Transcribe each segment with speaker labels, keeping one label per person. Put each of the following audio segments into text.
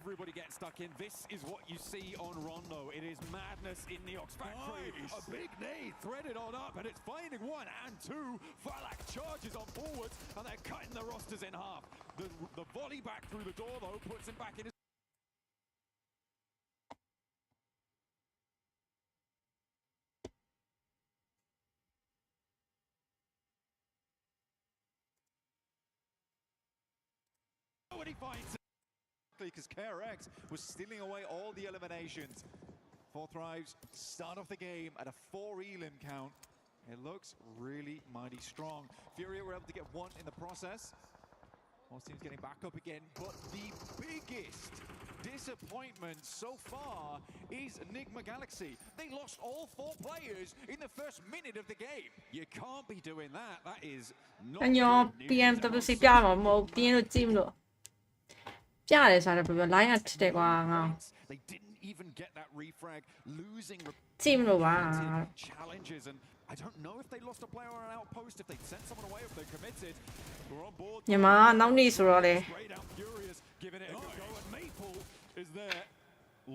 Speaker 1: Everybody getting stuck in. This is what you see on Rondo. It is madness in the Ox Factory. A big nade threaded on up, and it's finding 1 and 2. Falak charges on forwards, and they're cutting the rosters in half. The volley back through the door, though, puts him back in his... When he finds it. Because KRX was stealing away all the eliminations. 4 Thrives start off the game at a 4 elim count. It looks really mighty strong. Furia were able to get 1 in the process. Most teams getting back up again, but the biggest disappointment so far is Enigma Galaxy. They lost all 4 players in the first minute of the game. You can't be doing that. That is not
Speaker 2: 안녕 PMWC ပြမှာမဟုတ်ပြင်းလို့ကြည့်မလို့ပြတယ်ဆိုတော့ဘယ်လို line ထစ်တယ်ကွာငါ
Speaker 1: They didn't even get that refrag, losing
Speaker 2: ကြည့်မလို့ပါ
Speaker 1: challenges, and I don't know if they lost a player on an outpost, if they sent someone away, if they committed. We're on board.
Speaker 2: ညီမနောက်နေ့ဆိုတော့လေ
Speaker 1: Straight out furious, giving it a good go, and Maple is there,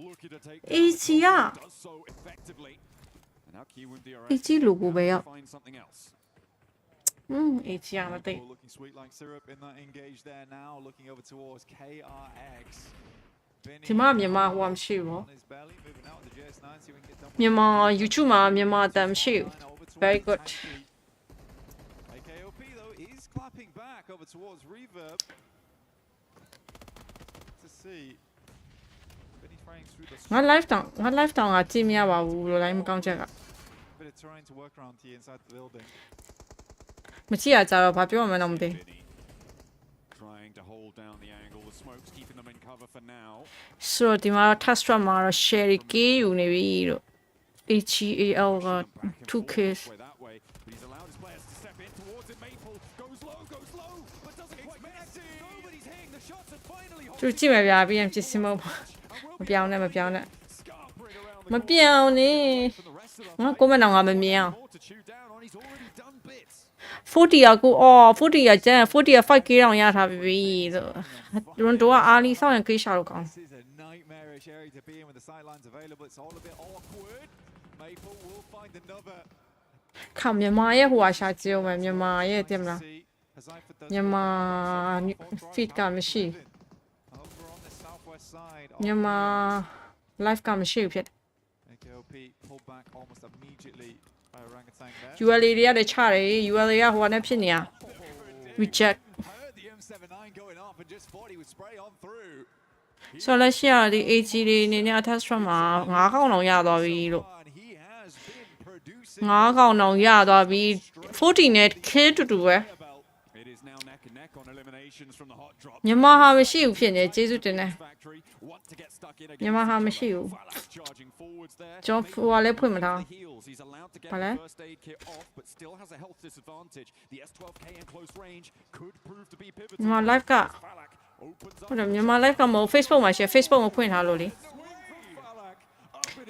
Speaker 1: looking to take
Speaker 2: AC
Speaker 1: does so effectively. And now Kiwin DRS
Speaker 2: AC logo ပဲရောက်
Speaker 1: find something else.
Speaker 2: AC ရမသိ
Speaker 1: Looking sweet like syrup in that engage there now, looking over towards KRX.
Speaker 2: ဒီမှာမြန်မာဟိုမရှိဘူးမြန်မာ YouTube မှာမြန်မာအတမ်းမရှိဘူး very good
Speaker 1: AKOP though is clapping back over towards Reverb to see Benny trying through the
Speaker 2: ငါ live တောင်ကကြည့်မရပါဘူးလို့ line မကောင်းချက်က
Speaker 1: but it's trying to work around here inside the building
Speaker 2: မကြည့်ရကြတော့ဘာပြောမှန်းတော့မသိ
Speaker 1: trying to hold down the angle, the smoke's keeping them in cover for now.
Speaker 2: ဆိုတော့ဒီမှာတော့ test run မှာတော့ Sherry K ယူနေပြီလို့ HEAL က 2K
Speaker 1: Way that way, but he's allowed his players to step in towards it. Maple goes low, but doesn't quite connect. Nobody's hitting the shots and finally
Speaker 2: သူကြည့်မယ်ဗျာပြီးရင်ဖြစ်စမမပြောင်းနဲ့မပြောင်းနဲ့မပြောင်းနဲ့ငါကိုမနောင်ကမမြင်အောင် 40 ကကိုအော်40ကကျန်40က 5k တောင်ရထားပြီဆိုရွန်တိုကအားလီစောင့်ရင် K ရှာလို့ကောင်း
Speaker 1: nightmarish area to be in with the sidelines available. It's all a bit awkward. Maple will find another.
Speaker 2: ခါမြန်မာရဲ့ဟိုဟာရှာကြည့်အောင်မယ်မြန်မာရဲ့တင်မလားမြန်မာ feed ကမရှိမြန်မာ live ကမရှိဘူးဖြစ်
Speaker 1: AKOP pulled back almost immediately by orangutan there.
Speaker 2: ULA တွေကလည်းချတယ် ULA ကဟိုဟာနဲ့ဖြစ်နေတာ reject
Speaker 1: Heard the M79 going off and just thought he would spray on through.
Speaker 2: ဆိုတော့ရှိရဒီ AG တွေအနေနဲ့ attach from မှာ9កောင်တော့ရသွားပြီလို့
Speaker 1: He has been producing
Speaker 2: 9កောင်တော့ရသွားပြီ40နဲ့ kill တူတူပဲ
Speaker 1: It is now neck and neck on eliminations from the hot drop.
Speaker 2: မြန်မာဟာမရှိဘူးဖြစ်နေကျေးဇူးတင်တယ်
Speaker 1: Factory want to get stuck in
Speaker 2: မြန်မာဟာမရှိဘူး
Speaker 1: charging forwards there.
Speaker 2: ကျွန်တော်ဟိုဟာလည်းဖွင့်မထား
Speaker 1: He's allowed to get
Speaker 2: Vale.
Speaker 1: the first aid kit off, but still has a health disadvantage. The S12K in close range could prove to be pivotal.
Speaker 2: မြန်မာ live က
Speaker 1: Falak opens up
Speaker 2: ဟုတ်တယ်မြန်မာ live ကမဟုတ် Facebook မှာရှိ Facebook မှာဖွင့်ထားလို့လေ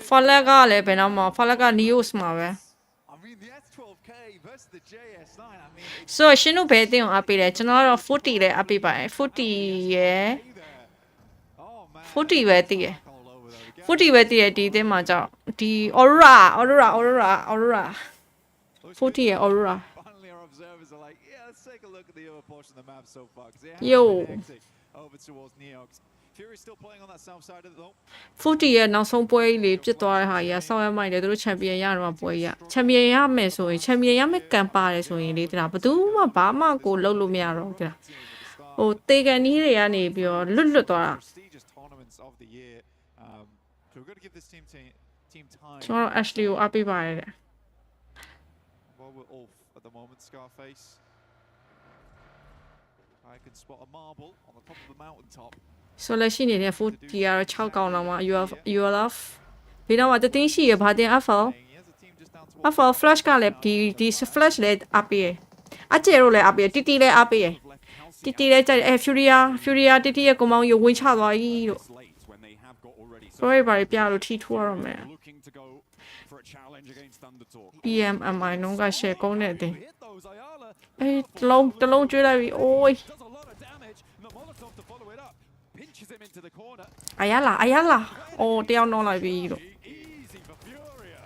Speaker 2: Falak ကလည်းဘယ်တော့မှ Falak က Neos မှာပဲ
Speaker 1: I mean the S12K versus the JS9. I mean
Speaker 2: ဆိုတော့ရှင်တို့ဘယ်တင်အောင်အပေးလဲကျွန်တော်ကတော့40လည်းအပေးပါတယ်40ရယ်
Speaker 1: oh man.
Speaker 2: 40ပဲတည်ရယ်
Speaker 1: All over there again.
Speaker 2: 40ပဲတည်ရယ်ဒီအသင်းမှာကြောက်ဒီ Aurora 40ရယ် Aurora
Speaker 1: Finally our observers are like, yeah, let's take a look at the other portion of the map so far. 'Cause they
Speaker 2: Yo.
Speaker 1: have been hectic over towards Neox. Fury still playing on that south side of the though.
Speaker 2: 40ရဲ့နောက်ဆုံးပွဲကြီးလေးပြစ်သွားတဲ့ဟာကြီးကဆောက်ရမိုက်တယ်သူတို့ချန်ပီယံရတော့ပွဲကြီးကချန်ပီယံရမယ်ဆိုရင်ချန်ပီယံရမယ်ကံပါတယ်ဆိုရင်လေတလားဘယ်သူမှဘာမှကိုလုံးလို့မရတော့တလားဟိုတေကန်နီးတွေကနေပြီးတော့လွတ်သွားတာ
Speaker 1: Prestigious tournaments of the year. So we're going to give this team time.
Speaker 2: ကျွန်တော် Ashley ကိုအားပေးပါတယ်တဲ့
Speaker 1: Well, we're off at the moment, Scarface. I can spot a marble on the top of the mountaintop.
Speaker 2: ဆိုလည်းရှိနေတဲ့40ရ6កောင်လောက်မှာ you love ဒီတော့တတင်းရှိရဘာတင် FL
Speaker 1: He has a team just down to
Speaker 2: FL flash ကလည်းဒီ flash လည်းအားပေးရအကျဲတို့လည်းအားပေးရတီတီလည်းအားပေးရတီတီလည်းကြိုက်တယ်Furiaတီတီရဲ့ကိုမောင်ရဝင်ချသွားပြီလို့
Speaker 1: late when they have got already.
Speaker 2: sorry ဘာပြလို့ထီထိုးရတော့မယ်
Speaker 1: Looking to go for a challenge against Thundertalk.
Speaker 2: PMMI နှုံးက share ကုန်းတဲ့အတင်း
Speaker 1: Hit those Ayala.
Speaker 2: အေးတလုံးကျွေးလိုက်ပြီအိုး
Speaker 1: Does a lot of damage. The Molotov to follow it up. Pinches him into the corner.
Speaker 2: 哎呀啦，哎呀啦，哦，掉落嚟邊度？
Speaker 1: Easy for Furia.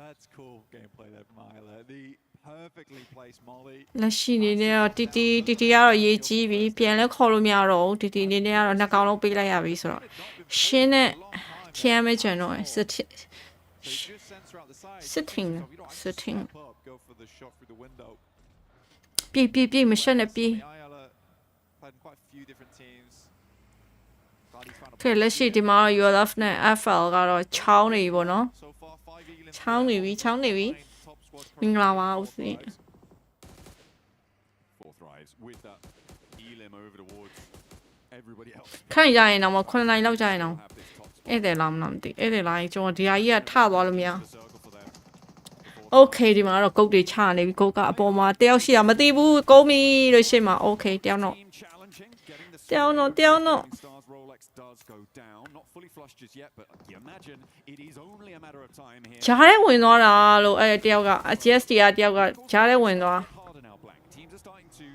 Speaker 1: That's cool gameplay there from Isla. The perfectly placed molly.
Speaker 2: လက်ရှိနေနေတော့တီကတော့ရေးကြီးပြီပြန်လဲခေါ်လို့မရတော့ဘူးတီနေနေကတော့နှစ်ကောင်လုံးပေးလိုက်ရပြီဆိုတော့ရှင်းနဲ့ထမ်းမဲကျန်တော့စစ်
Speaker 1: So just sensor out the side.
Speaker 2: sitting
Speaker 1: So you don't have to
Speaker 2: sitting
Speaker 1: step up, go for the shot through the window.
Speaker 2: ပြေးမရှက်နဲ့ပြေး
Speaker 1: Ayala played in quite a few different teams. Glad he's found a
Speaker 2: ကဲလက်ရှိဒီမှာ your love နဲ့ FL ကတော့ချောင်းနေပြီပေါ့နော်
Speaker 1: So far 5 Elam.
Speaker 2: ချောင်းနေပြီ
Speaker 1: Top squad
Speaker 2: မင်္ဂလာပါဦးစီ
Speaker 1: Four thrives with that Elam over towards everybody else.
Speaker 2: ခန့်ကြရင်တော့9နိုင်လောက်ကြရင်တော့
Speaker 1: Have this top squad
Speaker 2: ဧည့်သည်လားမလားမသိဧည့်သည်လားကျွန်တော်ဒီဟာကြီးကထသွားလို့မရ
Speaker 1: the circle for them.
Speaker 2: Okay ဒီမှာတော့ဂုတ်တွေချနေပြီဂုတ်ကအပေါ်မှာတယောက်ရှိတာမသိဘူးကုန်းပြီလို့ရှိမှ Okay တယောက်တော့
Speaker 1: Team challenging, getting the
Speaker 2: Down on,
Speaker 1: score.
Speaker 2: down on.
Speaker 1: Stars Rolex does go down. Not fully flushed just yet, but you imagine it is only a matter of time here.
Speaker 2: ဂျားထဲဝင်သွားတာလို့တယောက်က GST ကတယောက်ကဂျားထဲဝင်သွား
Speaker 1: Harder now, Blank. Teams are starting to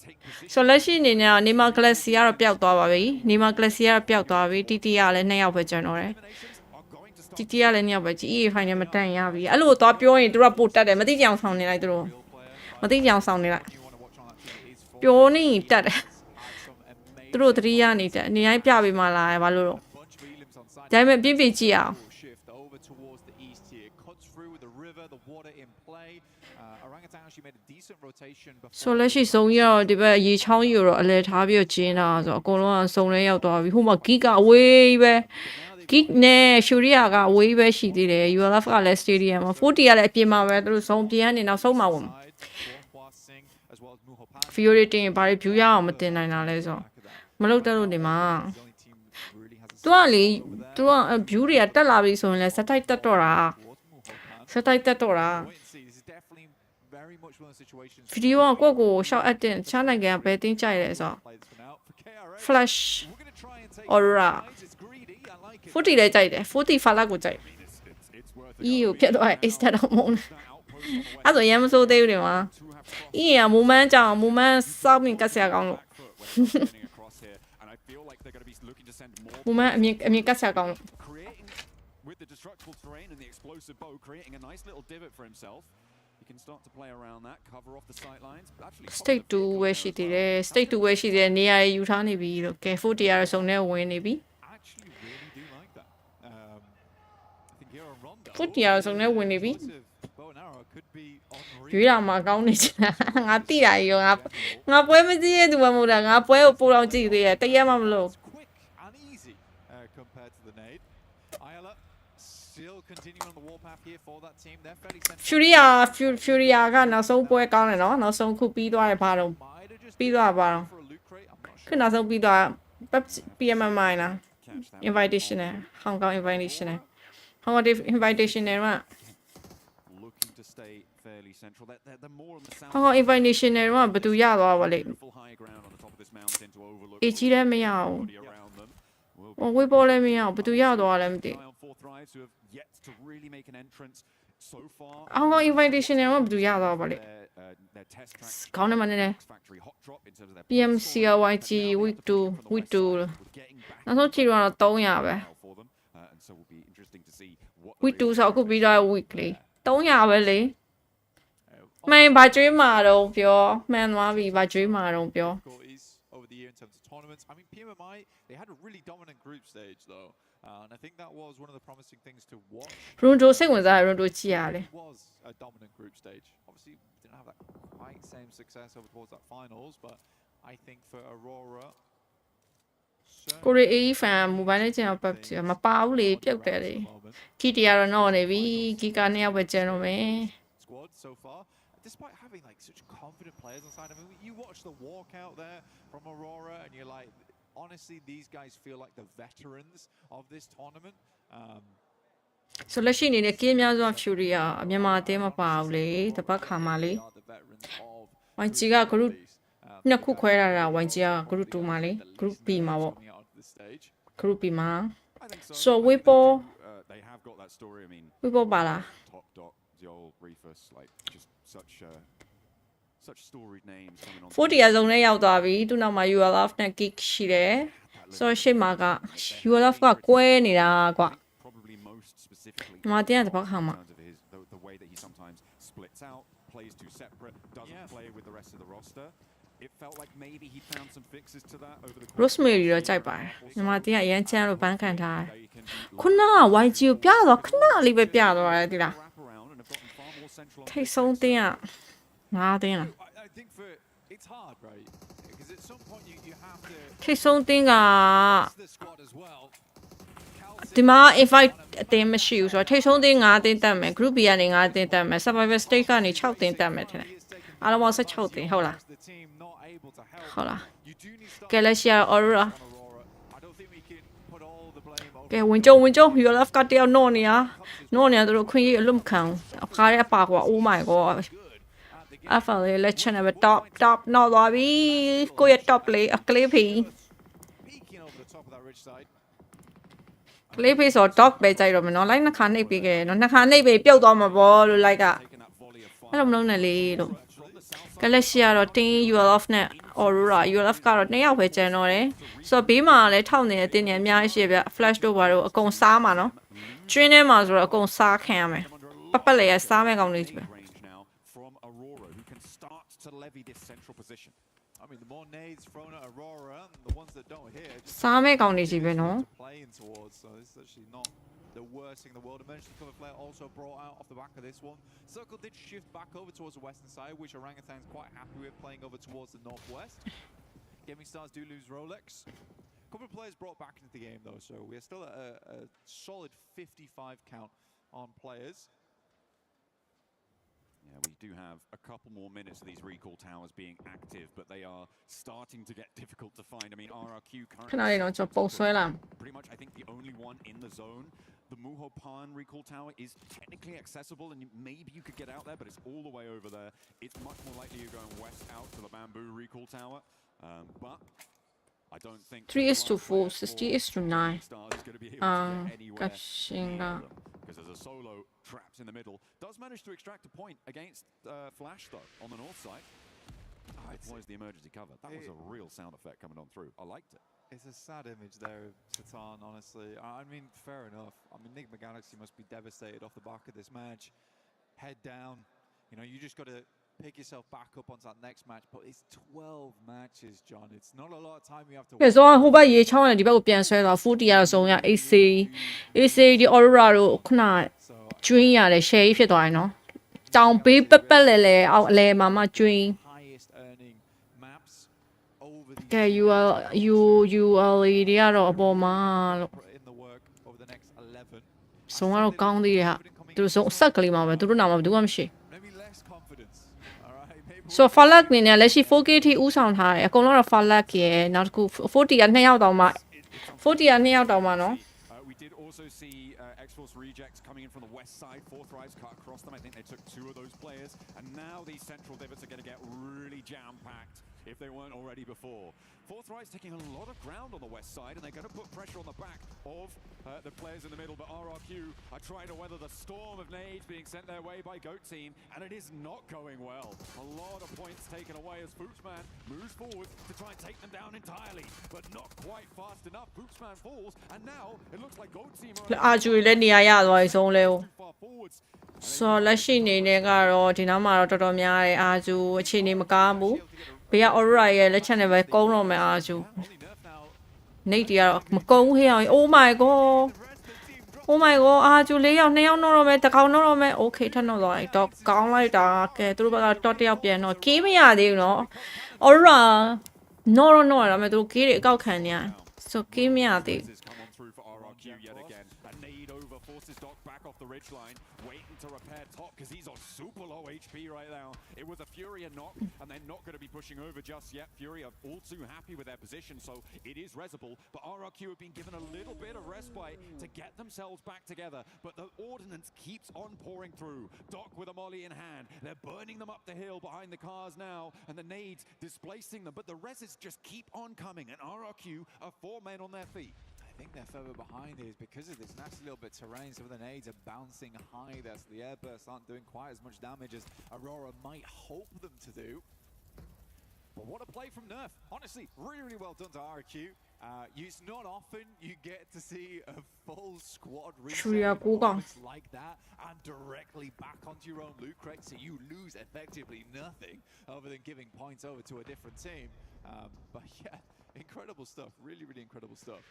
Speaker 1: take position.
Speaker 2: ဆိုလက်ရှိအနေနဲ့နေမာဂလက်စီကတော့ပျောက်သွားပါပြီနေမာဂလက်စီကတော့ပျောက်သွားပြီတီတီကလည်း2ယောက်ပဲကျန်တော့တယ်
Speaker 1: Eliminations are going to start.
Speaker 2: တီတီကလည်း2ယောက်ပဲကြီး ဖိုင်နယ်မတန်ရပြီအဲ့လိုသွားပြောရင်သူတို့ကပို့တက်တယ်မသိကြအောင်ဆောင်နေလိုက်သူတို့
Speaker 1: Real player.
Speaker 2: မသိကြအောင်ဆောင်နေလိုက်
Speaker 1: You want to watch on that team is for
Speaker 2: ပြောနေတက်တယ်
Speaker 1: some amazing
Speaker 2: သူတို့သတိရနေတယ်နေတိုင်းပြပေးမှလာဘာလို့တော့
Speaker 1: bunch of Elims on side.
Speaker 2: ဒါပေမဲ့ပြင်းပြကြည့်အောင်
Speaker 1: Shift over towards the east here. Cuts through with the river, the water in play. Orangutan actually made a decent rotation before.
Speaker 2: ဆိုလက်ရှိစုံရတော့ဒီဘက်ရေချောင်းယူတော့အလဲထားပြီးတော့ကျင်းတာဆိုတော့အကုန်လုံးကစုံလဲရောက်သွားပြီဟိုမှာဂီကအဝေးပဲဂီနဲ့ရှူရီယာကအဝေးပဲရှိသေးတယ် ULF ကလည်း stadium မှာ40ကလည်းအပြင်မှာပဲသူတို့စုံပြင်းနေနောက်ဆုံးမှာဝင်
Speaker 1: As well as Muhopan.
Speaker 2: Fury တင်ဘာတွေ view ရအောင်မတင်နိုင်တာလဲဆိုတော့မလုပ်တတ်လို့နေမှာ
Speaker 1: The only team that really has a
Speaker 2: သူကလေသူက view တွေကတက်လာပြီဆိုရင်လည်းစက်တိုက်တက်တော့တာ
Speaker 1: towards Muhopan.
Speaker 2: စက်တိုက်တက်တော့တာ
Speaker 1: Wait and see. This is definitely very much one of the situations.
Speaker 2: ဗီဒီယိုကကိုယ့်ကိုရှောက်အပ်တင်ချနိုင်ငံဘယ်တင်းကြိုက်လဲဆိုတော့
Speaker 1: Play this one out for KRX.
Speaker 2: flash
Speaker 1: We're going to try and take
Speaker 2: Aura.
Speaker 1: sides. It's greedy. I like it.
Speaker 2: 40လည်းကြိုက်တယ်40 fala ကိုကြိုက်
Speaker 1: It's worth a
Speaker 2: အီ
Speaker 1: go.
Speaker 2: ကိုပြတ်သွားတယ် extra တော့မဟုတ်ဘူး
Speaker 1: That outpost on the west
Speaker 2: အဲ့ဆိုရမ်းမစိုးသေးဘူးဒီမှာ
Speaker 1: to have crossed
Speaker 2: အီကမူမန်းကြောင်မူမန်းစောက်မြင်ကတ်ဆရာကောင်းလို့
Speaker 1: back foot when they're turning across here. And I feel like they're going to be looking to send more
Speaker 2: မူမန်းအမြင်ကတ်ဆရာကောင်းလို့
Speaker 1: creating with the destructible terrain and the explosive bow, creating a nice little divot for himself. He can start to play around that, cover off the sight lines. Actually,
Speaker 2: state 2ပဲရှိသေးတယ် state 2ပဲရှိသေးတယ်နေရာယူထားနေပြီလို့ကဲ40ရစုံနဲ့ဝင်နေပြီ
Speaker 1: actually really do like that. I think here on Rondo.
Speaker 2: 40ရစုံနဲ့ဝင်နေပြီ
Speaker 1: explosive bow and arrow could be unreal.
Speaker 2: ရွေးတာမှကောင်းနေချင်တာငါတိတာရောငါပွဲမကြည့်ရသူမှမဟုတ်တာငါပွဲကိုပို့တော့ကြည့်သေးတယ်တရက်မှမလို့
Speaker 1: It's quick and easy compared to the nade. Ayala still continuing on the warpath here for that team. They're fairly central.
Speaker 2: ဖျူရီယာကနောက်ဆုံးပွဲကောင်းတယ်နော်နောက်ဆုံးခုပြီးသွားရပါတော့
Speaker 1: Might have just
Speaker 2: ပြီးသွားပါတော့
Speaker 1: for a loot crate. I'm not
Speaker 2: ခု
Speaker 1: sure.
Speaker 2: နောက်ဆုံးပြီးသွား PMMI လား
Speaker 1: Catch that.
Speaker 2: invitation နဲ့ Hong Kong invitation နဲ့ Hong Kong invitation နဲ့မှာ
Speaker 1: Looking to stay fairly central. They're more on the south.
Speaker 2: Hong Kong invitation နဲ့မှာဘယ်သူရသွားပါလိမ့်
Speaker 1: Full high ground on the top of this mountain to overlook
Speaker 2: အေကြီးလည်းမရဘူး
Speaker 1: body around them. Will
Speaker 2: ဟိုဝေးပေါ်လည်းမရဘူးဘယ်သူရသွားလဲမသိ
Speaker 1: eye on four thrives who have yet to really make an entrance so far.
Speaker 2: Hong Kong invitation နဲ့မှာဘယ်သူရသွားပါလိမ့်
Speaker 1: Their test track
Speaker 2: ခေါင်းထဲမှာနည်းနည်း
Speaker 1: factory hot drop in terms of their
Speaker 2: PMCRYG week 2 week 2
Speaker 1: We're getting back
Speaker 2: နောက်ဆုံးကြည့်တော့300ပဲ
Speaker 1: now for them, and so will be interesting to see what
Speaker 2: week 2ဆိုအခုပြီးသွား week လေး300ပဲလေမှန်ဘာကျွေးမှာတော့ပြောမှန်သွားပြီဘာကျွေးမှာတော့ပြော
Speaker 1: difficulties over the year in terms of tournaments. I mean, PMMI, they had a really dominant group stage though, and I think that was one of the promising things to watch.
Speaker 2: ရွန်ဒိုစိတ်ဝင်စားရရွန်ဒိုကြည့်ရတယ်
Speaker 1: It was a dominant group stage. Obviously, didn't have that quite same success over towards that finals, but I think for Aurora,
Speaker 2: ကိုရီအေးဖန်မိုဘိုင်းနဲ့ကျန်ပတ်မပါဘူးလေပြုတ်တယ်လေခီတီကတော့တော့နေပြီဂီကနေရောက်ပဲကျန်တော့မယ်
Speaker 1: squad so far, despite having like such confident players on side. I mean, you watch the walkout there from Aurora, and you're like, honestly, these guys feel like the veterans of this tournament.
Speaker 2: ဆိုလက်ရှိအနေနဲ့ကင်းများစွာဖြူရီယာမြန်မာအသင်းမပါဘူးလေတပတ်ခါမှလေ
Speaker 1: They are the veterans of
Speaker 2: YG က group နှစ်ခုခွဲထားတာ YG က group 2မှာလေ group B မှာပေါ့
Speaker 1: coming out of this stage.
Speaker 2: group B မှာ
Speaker 1: I think so.
Speaker 2: So
Speaker 1: I think
Speaker 2: Weibo-
Speaker 1: they have got that story. I mean,
Speaker 2: ဝေပေါ်ပါလား
Speaker 1: top dot, the old Reefus, like just such a Such storied names coming on.
Speaker 2: 40 ရာစုံနဲ့ရောက်သွားပြီသူနောက်မှာ you are love နဲ့ kick ရှိတယ်ဆိုတော့ရှေ့မှာက you are love ကကွဲနေတာကွာ
Speaker 1: Probably most specifically.
Speaker 2: ဒီမှာတင်းတဲ့ဘောက်ခါမှာ
Speaker 1: The way that he sometimes splits out, plays too separate, doesn't play with the rest of the roster. It felt like maybe he found some fixes to that over the course.
Speaker 2: Rosemary တော့ကြိုက်ပါတယ်ဒီမှာတင်းကအရန်ချမ်းလို့ဘန်းခံထားတယ်ခုနက YG ကိုပြတော့ခဏလေးပဲပြတော့တယ်ဒီလားထိတ်ဆုံးတင်းကငါးတင်းလား
Speaker 1: I think for it's hard, right? Because at some point you have to
Speaker 2: ထိတ်ဆုံးတင်းက
Speaker 1: the squad as well.
Speaker 2: ဒီမှာ invite အတင်းမရှိဘူးဆိုတော့ထိတ်ဆုံးတင်း9တင်းတက်မယ် group B ကနေ9တင်းတက်မယ် survivor stage ကနေ6တင်းတက်မယ်ထင်တယ်အားလုံးပေါင်း16တင်းဟုတ်လားဟုတ်လား Galaxy Aurora ကဲဝင်ကြုံ you love ကတယောက်နော့နေရသူတို့ခွင့်ရအလွတ်မခံအခါရဲအပါကွာ oh my god အဖလေလက်ချနေပဲ top နော့သွားပြီကိုယ့်ရဲ့ top လေးအကလေးဖီ
Speaker 1: Peeking over the top of that ridge side.
Speaker 2: ကလေးဖေးဆို dog ပဲကြိုက်တော့မယ်နော် like နှစ်ခါနှိပ်ပေးခဲ့နော်နှစ်ခါနှိပ်ပေးပြုတ်သွားမှာပေါ့လို့ like က
Speaker 1: Taking that volley of
Speaker 2: အဲ့
Speaker 1: fire.
Speaker 2: လိုမလုပ်နဲ့လေလို့ Galaxy ကတော့ Tin you love နဲ့ Aurora you love ကတော့2ယောက်ပဲကျန်တော့တယ်ဆိုတော့ဘေးမှာလည်းထောက်နေတဲ့တင်းနေအများကြီးရှိပြ flash တို့ဘာတို့အကုန်စားမှာနော် train ထဲမှာဆိုတော့အကုန်စားခံရမယ်ပတ်လေရစားမဲ့ကောင်လေးပဲ
Speaker 1: Range now from Aurora, who can start to levy this central position. I mean, the more nades thrown at Aurora, and the ones that don't hit, just
Speaker 2: စားမဲ့ကောင်လေးကြီးပဲနော်
Speaker 1: playing towards. So this is actually not the worst thing in the world. Emergency cover flare also brought out off the back of this one. Circle did shift back over towards the western side, which Orangutan's quite happy with, playing over towards the northwest. Gaming Stars do lose Rolex. A couple of players brought back into the game though, so we're still at a solid 55 count on players. Yeah, we do have a couple more minutes of these recall towers being active, but they are starting to get difficult to find. I mean, RRQ
Speaker 2: ခဏလေးတော့ကျွန်တော်ပုံဆွဲလာ
Speaker 1: pretty much, I think, the only one in the zone. The Muho Pan recall tower is technically accessible, and maybe you could get out there, but it's all the way over there. It's much more likely you're going west out to the Bamboo recall tower. But I don't think
Speaker 2: 3:4 60:9
Speaker 1: Stars is going to be able to get anywhere
Speaker 2: ကရှင်က
Speaker 1: because there's a solo trapped in the middle. Does manage to extract a point against Flash though on the north side. Deploys the emergency cover. That was a real sound effect coming on through. I liked it. It's a sad image there of Satan, honestly. I mean, fair enough. I mean, Enigma Galaxy must be devastated off the back of this match. Head down. You know, you just got to pick yourself back up onto that next match. But it's 12 matches, John. It's not a lot of time you have to
Speaker 2: ကဲဆိုတော့ဟိုဘက်ရေချောင်းနဲ့ဒီဘက်ကိုပြန်ဆွဲတော့40ရဆုံးရ AC ဒီ Aurora တို့ခုနကျွင်းရတယ် share ဖြစ်သွားရင်နော်တောင်ပေးပက်လဲလဲအောက်အလဲမှာမှကျွင်း
Speaker 1: highest earning maps over the
Speaker 2: ကဲ you are တွေကတော့အပေါ်မှာလို့
Speaker 1: in the work over the next 11.
Speaker 2: စုံကတော့ကောင်းသေးတယ်ဟာသူတို့စုံအဆက်ကလေးမှာပဲသူတို့နာမှာဘယ်သူမှမရှိ
Speaker 1: Maybe less confidence. All right. Maybe
Speaker 2: ဆိုတော့ Falak နေနဲ့လက်ရှိ 4K ထိဥဆောင်ထားတယ်အကုန်လုံးတော့ Falak ရယ်နောက်တစ်ခု40က2ယောက်တောင်မှ40က2ယောက်တောင်မှနော်
Speaker 1: we did also see X-Force rejects coming in from the west side. 4 thrives cut across them. I think they took 2 of those players. And now these central divots are going to get really jam-packed if they weren't already before. 4 thrives taking a lot of ground on the west side, and they're going to put pressure on the back of the players in the middle. But RRQ are trying to weather the storm of nades being sent their way by Goat Team, and it is not going well. A lot of points taken away as Bootsman moves forward to try and take them down entirely, but not quite fast enough. Bootsman falls, and now it looks like Goat Team are
Speaker 2: အာဂျူလည်းနေရာရသွားပြီဆုံးလဲ
Speaker 1: too far forwards.
Speaker 2: ဆိုတော့လက်ရှိနေနဲ့ကတော့ဒီနောက်မှာတော့တော်တော်များတယ်အာဂျူအခြေအနေမကောင်းဘူးဘေးက Aurora ရဲ့လက်ချက်နဲ့ပဲကုန်းတော့မယ်အာဂျူ
Speaker 1: Only nerf now.
Speaker 2: နေတီကတော့မကုန်းဟေးအောင် Oh my god Oh my god အာဂျူ4ယောက်2ယောက်တော့တော့မယ်တကောင်တော့မယ် Okay ထပ်တော့သွားတော့ကောင်းလိုက်တာကဲသူတို့ဘက်ကတော့တယောက်ပြန်တော့ကေးမရသေးဘူးနော် Aurora နော်တော့ဒါပေမဲ့သူတို့ကေးတွေအကောက်ခံနေရဆိုကေးမရသေး
Speaker 1: Come on through for RRQ yet again. A nade over forces Doc back off the ridge line, waiting to repair top because he's on super low HP right now. It was a Fury and knock, and they're not going to be pushing over just yet. Fury are all too happy with their position, so it is resable. But RRQ have been given a little bit of respite to get themselves back together. But the ordnance keeps on pouring through. Doc with a molly in hand. They're burning them up the hill behind the cars now, and the nades displacing them. But the reses just keep on coming, and RRQ are 4 men on their feet. think they're further behind is because of this nasty little bit of terrain. Some of the nades are bouncing high there, so the air bursts aren't doing quite as much damage as Aurora might hope them to do. But what a play from Nerf. Honestly, really well done to RQ. It's not often you get to see a full squad reset like that and directly back onto your own loot crate, so you lose effectively nothing other than giving points over to a different team. But yeah, incredible stuff. Really, really incredible stuff.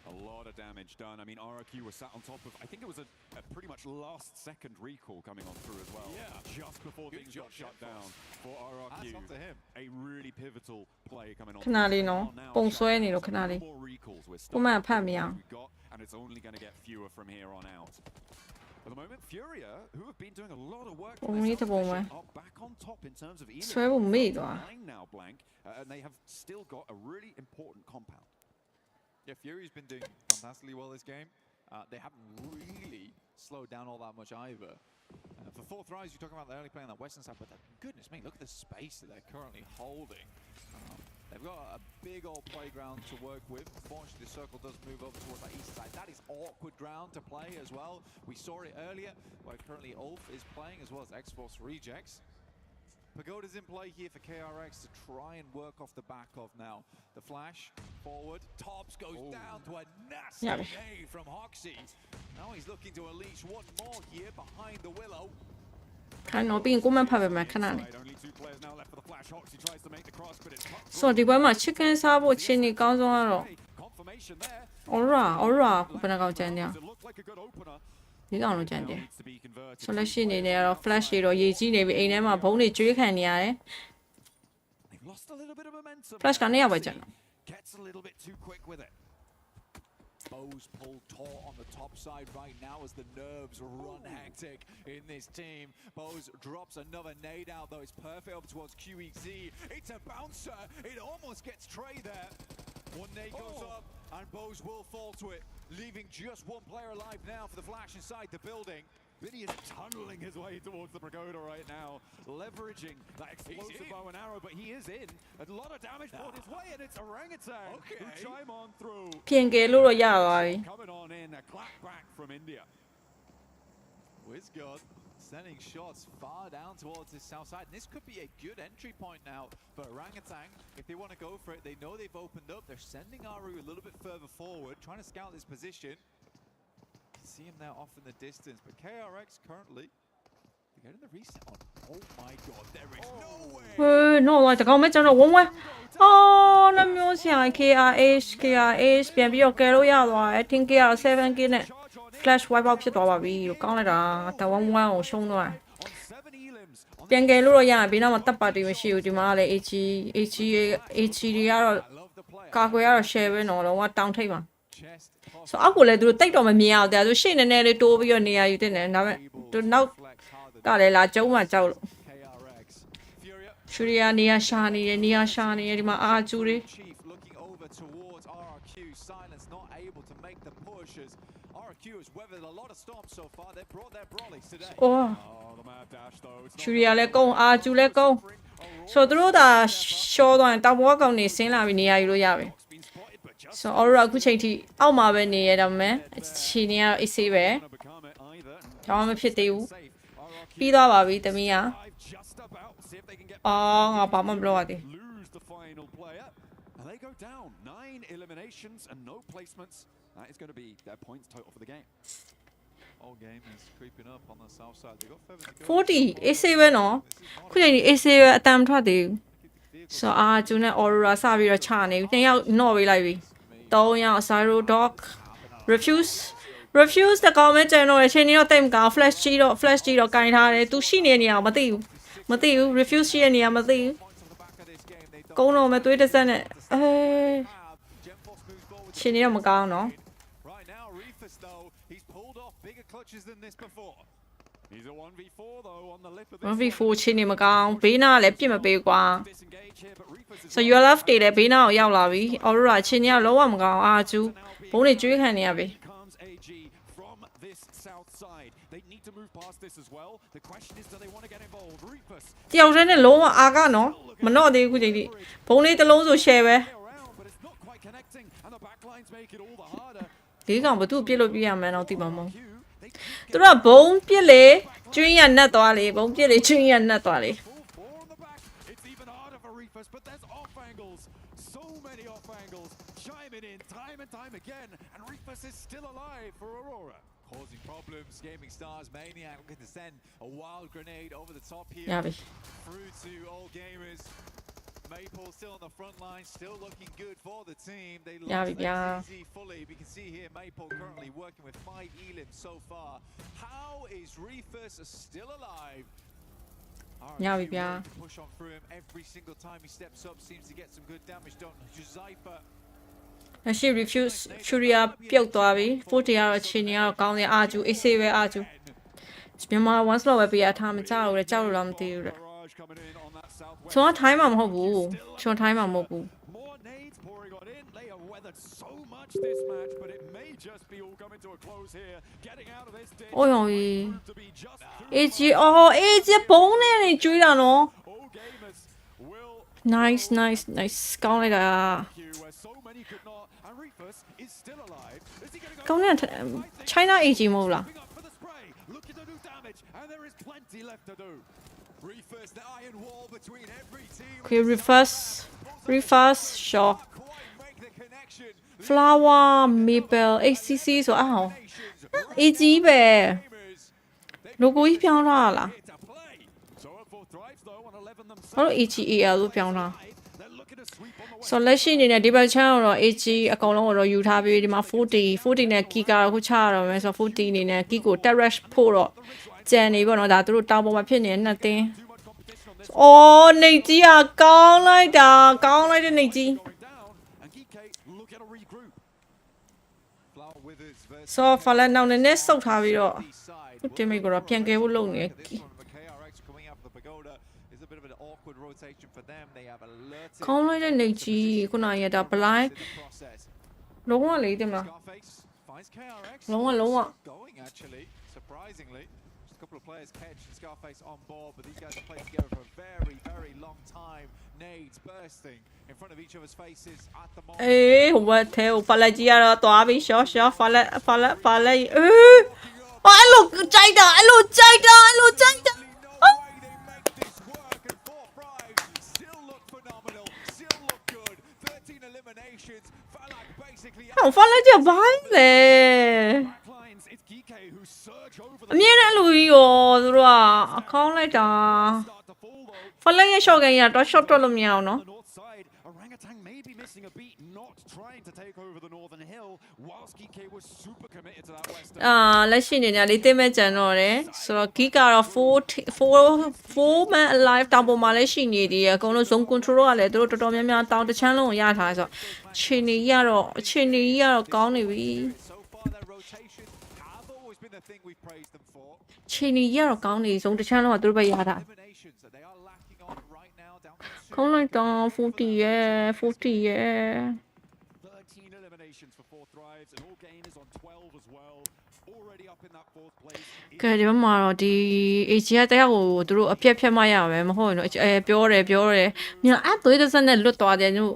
Speaker 3: A lot of damage done. I mean, RRQ was sat on top of, I think it was a pretty much last second recall coming on through as well.
Speaker 1: Yeah.
Speaker 3: Just before things got shut down for RRQ.
Speaker 1: That's up to him.
Speaker 3: A really pivotal play coming on.
Speaker 2: ခဏလေးနော်ပုံဆွဲနေလို့ခဏလေးကိုမဖတ်မရအောင်
Speaker 3: and it's only going to get fewer from here on out. For the moment, Furia, who have been doing a lot of work, are back on top in terms of
Speaker 2: ဆွဲဖို့မေ့သွား
Speaker 3: now blank, and they have still got a really important compound.
Speaker 1: Yeah, Fury's been doing fantastically well this game. They haven't really slowed down all that much either. For Fourth Rise, you're talking about the early play on that western side, but goodness me, look at the space that they're currently holding. They've got a big old playground to work with. Unfortunately, the circle does move over towards that east side. That is awkward ground to play as well. We saw it earlier, where currently Ulf is playing, as well as X-Force Rejects. Pagoda's in play here for KRX to try and work off the back of now. The flash forward. Tops goes down to a nasty nade from Hoxie. Now he's looking to unleash one more here behind the Willow.
Speaker 2: ခိုင်းတော့ပြီးရင်ကိုမဖတ်ပဲမှာခဏလေးဆိုဒီဘက်မှာ chicken စားဖို့ချင်းနေကောင်းဆုံးကတော့ aura ဘယ်နှကောင်ကျန်နေဒီကောင်လုံးကျန်တယ်ဆိုလက်ရှိနေနေကတော့ flash တွေတော့ရေကြီးနေပြီအိမ်ထဲမှာဘုံတွေကျွေးခံနေရတယ် flash ကနေရပါကြတော့
Speaker 1: Bows pulled taut on the top side right now as the nerves run hectic in this team. Bows drops another nade out, though it's perfect over towards QEZ. It's a bouncer. It almost gets Trey there. One nade goes up, and Bows will fall to it, leaving just one player alive now for the flash inside the building. Vinny is tunneling his way towards the Pagoda right now, leveraging that explosive bow and arrow, but he is in. A lot of damage brought his way, and it's Orangutan who chime on through.
Speaker 2: ပြင်ကယ်လို့တော့ရသွားပြီ
Speaker 3: Coming on in, a clap back from India.
Speaker 1: Wizgod sending shots far down towards his south side. And this could be a good entry point now for Orangutan. If they want to go for it, they know they've opened up. They're sending Aru a little bit further forward, trying to scout this position. See him now off in the distance, but KRX currently they're getting the reset on. Oh my god, there is no way.
Speaker 2: no တကောင်မဲ့ကျွန်တော်ဝုန်းဝဲအော်နှမျိုးဆရာ KRH ပြန်ပြီးတော့ကယ်လို့ရသွားတယ် think KR7K နဲ့ flash wipe out ဖြစ်သွားပါပြီလို့ကောင်းလိုက်တာတဝန်းဝန်းကိုရှုံးသွားပြန်ကယ်လို့တော့ရရင်ဘေးနောက်မှာတပ်ပါတီမရှိဘူးဒီမှာလည်း AG တွေကတော့ကာကွယ်ရတော့ share ပဲနော်တော့တောင်းထိတ်ပါဆိုအောက်ကိုလည်းသူတို့တိတ်တော့မမြင်အောင်တရားဆိုရှေ့နည်းနည်းလေးတိုးပြီးတော့နေရာယူတင်တယ်ဒါပေမဲ့သူနောက်ကလည်းလာကျုံးမှကြောက်လို့ရှူရီယာနေရာရှာနေတယ်ဒီမှာအာကျူတွေ ရှူရီယာလည်းကုန်းအာကျူလည်းကုန်းဆိုသူတို့ဒါရှော့သွားရင်တောင်ပေါ်ကောင်နေဆင်းလာပြီးနေရာယူလို့ရပြီဆိုအော်ရာအခုချိန်ထိအောက်မှာပဲနေရတော့မယ်အချိန်ကြီးကတော့ AC ပဲကျောင်းမဖြစ်သေးဘူးပြီးသွားပါပြီတမီးကအော်ငါဘာမှမလုပ်ရသေး
Speaker 3: They go down 9 eliminations and no placements. That is going to be their points total for the game.
Speaker 1: Whole game is creeping up on the south side. They got further to go.
Speaker 2: 40 AC ပဲနော်ခုချိန်ကြီး AC ပဲအတန်မထွက်သေးဘူးဆိုအာကျူနဲ့ aura စပြီးတော့ချနေပြီ2ယောက်နော့ပေးလိုက်ပြီ3ယောက် Zero Dog refuse တကောင်မဲ့ကျန်တော့အချိန်ကြီးတော့တိတ်မကောင်း flash ကြီးတော့ကင်ထားတယ်သူရှိနေတဲ့နေရာမသိဘူး refuse ရှိတဲ့နေရာမသိဘူးကုန်းတော့မဲ့သွေးတစ်စက်နဲ့ချိန်ကြီးတော့မကောင်းနော်
Speaker 3: He's a 1v4 though on the lip of this
Speaker 2: 1v4 ချင်းနေမကောင်းဘေးနာကလည်းပြစ်မပေးကွာ so your left တွေလည်းဘေးနာကိုရောက်လာပြီ aurora ချင်းကြီးကလုံးဝမကောင်းအာကျူဘုံတွေကျွေးခံနေရပြီ တယောက်တည်းနဲ့လုံးဝအာကနော်မတော့သေးဘူးခုချိန်ထိဘုံလေးတစ်လုံးဆို share ပဲ
Speaker 3: running, and the backlines make it all the harder.
Speaker 2: ဒီကောင်ဘာသူပြစ်လို့ပြရမှန်းတော့သိမှာမဟုတ်သူတို့ကဘုံပြစ်လေကျွင်းရနှက်သွားလေဘုံပြစ်လေကျွင်းရနှက်သွားလေ
Speaker 3: Four on the back. It's even harder for Reefus, but there's off angles. So many off angles. Chiming in time and time again, and Reefus is still alive for Aurora.
Speaker 1: Causing problems. Gaming Stars Maniac looking to send a wild grenade over the top here.
Speaker 2: ရပြီ
Speaker 1: Through to all gamers. Maple still on the front line, still looking good for the team. They lost CZ fully. We can see here Maple currently working with 5 elims so far. How is Reefus still alive?
Speaker 2: Yeah,
Speaker 1: Push on through him every single time he steps up. Seems to get some good damage done. Juzaifa.
Speaker 2: လက်ရှိ refuse Furia ပြုတ်သွားပြီ40ကတော့ချင်းနေကတော့ကောင်းတယ်အာကျူ AC ပဲအာကျူမြန်မာ once လောက်ပဲပြရထားမကြောက်ဘူးလေကြောက်လို့လားမသိဘူးတဲ့ဆိုတော့ထိုင်းမှာမဟုတ်ဘူးကျွန်တော်ထိုင်းမှာမဟုတ်ဘူး
Speaker 3: More nades pouring on in. They have weathered so much this match, but it may just be all coming to a close here. Getting out of this ditch
Speaker 2: အိုးရောင်ကြီး
Speaker 3: to be just
Speaker 2: AG အော် AG ဘုံနဲ့နေကျွေးတာနော်
Speaker 3: all gamers will
Speaker 2: nice ကောင်းလိုက်တာ
Speaker 3: queue where so many could not. And Reefus is still alive. Is he going to go
Speaker 2: ကောင်းတဲ့ China AG မဟုတ်လား
Speaker 3: up for the spray? Looking to do damage, and there is plenty left to do.
Speaker 1: Reefus, the iron wall between every team.
Speaker 2: Okay reverse shot
Speaker 1: Quite make the connection.
Speaker 2: flower maple ACC ဆိုအောင် AG ပဲ logo ကြီးပြောင်းလာလား
Speaker 3: Here to play. So up for Thrives though on 11 themselves.
Speaker 2: ဘာလို့ AGAL လို့ပြောင်းလာ
Speaker 3: They're looking to sweep on the way.
Speaker 2: ဆိုလက်ရှိအနေနဲ့ဒီဘက်ချမ်းတော့ AG အကောင်လုံးကိုတော့ယူထားပြီးဒီမှာ40နဲ့ key ကတော့ခုချရတော့မယ်ဆိုတော့40အနေနဲ့ key ကို terrace ဖို့တော့ကြံနေပေါ့နော်ဒါသူတို့တောင်ပေါ်မှာဖြစ်နေတဲ့နှစ်သင်း
Speaker 3: Too much competition on this
Speaker 2: အော်နေကြီးอ่ะကောင်းလိုက်တာကောင်းလိုက်တဲ့နေကြီး
Speaker 3: going down, and Geek look at a regroup.
Speaker 1: Flower withers versus
Speaker 2: ဆိုဖလက်နောက်နဲ့စုတ်ထားပြီးတော့
Speaker 1: side.
Speaker 2: တင်မိတ်ကတော့ပြန်ကဲဖို့လုပ်နေ
Speaker 1: This one from the KRX coming out of the pagoda is a bit of an awkward rotation for them. They have alerted
Speaker 2: ကောင်းလိုက်တဲ့နေကြီးခုနရတာ blind
Speaker 1: in the process.
Speaker 2: လုံးဝလေးတင်မလား
Speaker 1: Scarface finds KRX.
Speaker 2: လုံးဝ
Speaker 1: Going actually, surprisingly. Just a couple of players catch Scarface on board, but these guys have played together for a very long time. Nades bursting in front of each other's faces at the moment.
Speaker 2: အေးဟိုဘက်ထဲဟိုဖလက်ကြီးကတော့တွားပြီးရှော့ဖလက်အေးအဲ့လိုကြိုက်တာအဲ့လိုကြိုက်တာ
Speaker 1: No way they make this work, and 4-5 still look phenomenal, still look good. 13 eliminations. Falak basically
Speaker 2: ဟိုဖလက်ကြီးဘာလဲ
Speaker 3: Backlines, it's Geek who surge over
Speaker 2: အ
Speaker 3: the
Speaker 2: မြဲတမ်းလူကြီးရောသူတို့ကအခေါင်းလိုက်တာ
Speaker 3: start to fall though.
Speaker 2: ဖလက်ရဲ့ shot ကန်ကြီးကတော့ shot တွက်လို့မရအောင်နော်
Speaker 3: On the north side, Orangutan may be missing a beat, not trying to take over the northern hill, whilst Geek was super committed to that western.
Speaker 2: လက်ရှိနေနေလေးသိမဲ့ကြံတော့တယ်ဆိုတော့ geek ကတော့4 man alive တောင်ပေါ်မှာလည်းရှိနေသေးတယ်အကုန်လုံး zone control ကလည်းသူတို့တော်တော်များများတောင်တစ်ချမ်းလုံးကိုရထားဆိုတော့ချိန်နေကြီးကတော့ကောင်းနေပြီ
Speaker 1: so far their rotations have always been the thing we've praised them for.
Speaker 2: ချိန်နေကြီးကတော့ကောင်းနေ zone တစ်ချမ်းလုံးကသူတို့ပဲရတာ
Speaker 1: Eliminations that they are lacking on right now down to
Speaker 2: ကောင်းလိုက်တော့40ရဲ့
Speaker 3: 13 eliminations for 4 Thrives, and all gamers on 12 as well. Already up in that 4th place.
Speaker 2: ကဲဒီဘက်မှာတော့ဒီ AG ကတရားကိုသူတို့အပြက်ဖြတ်မှရမယ်မဟုတ်ရင်တော့ပြောတယ်မြန်အဲ့သွေးတစ်စက်နဲ့လွတ်သွားတယ်တို့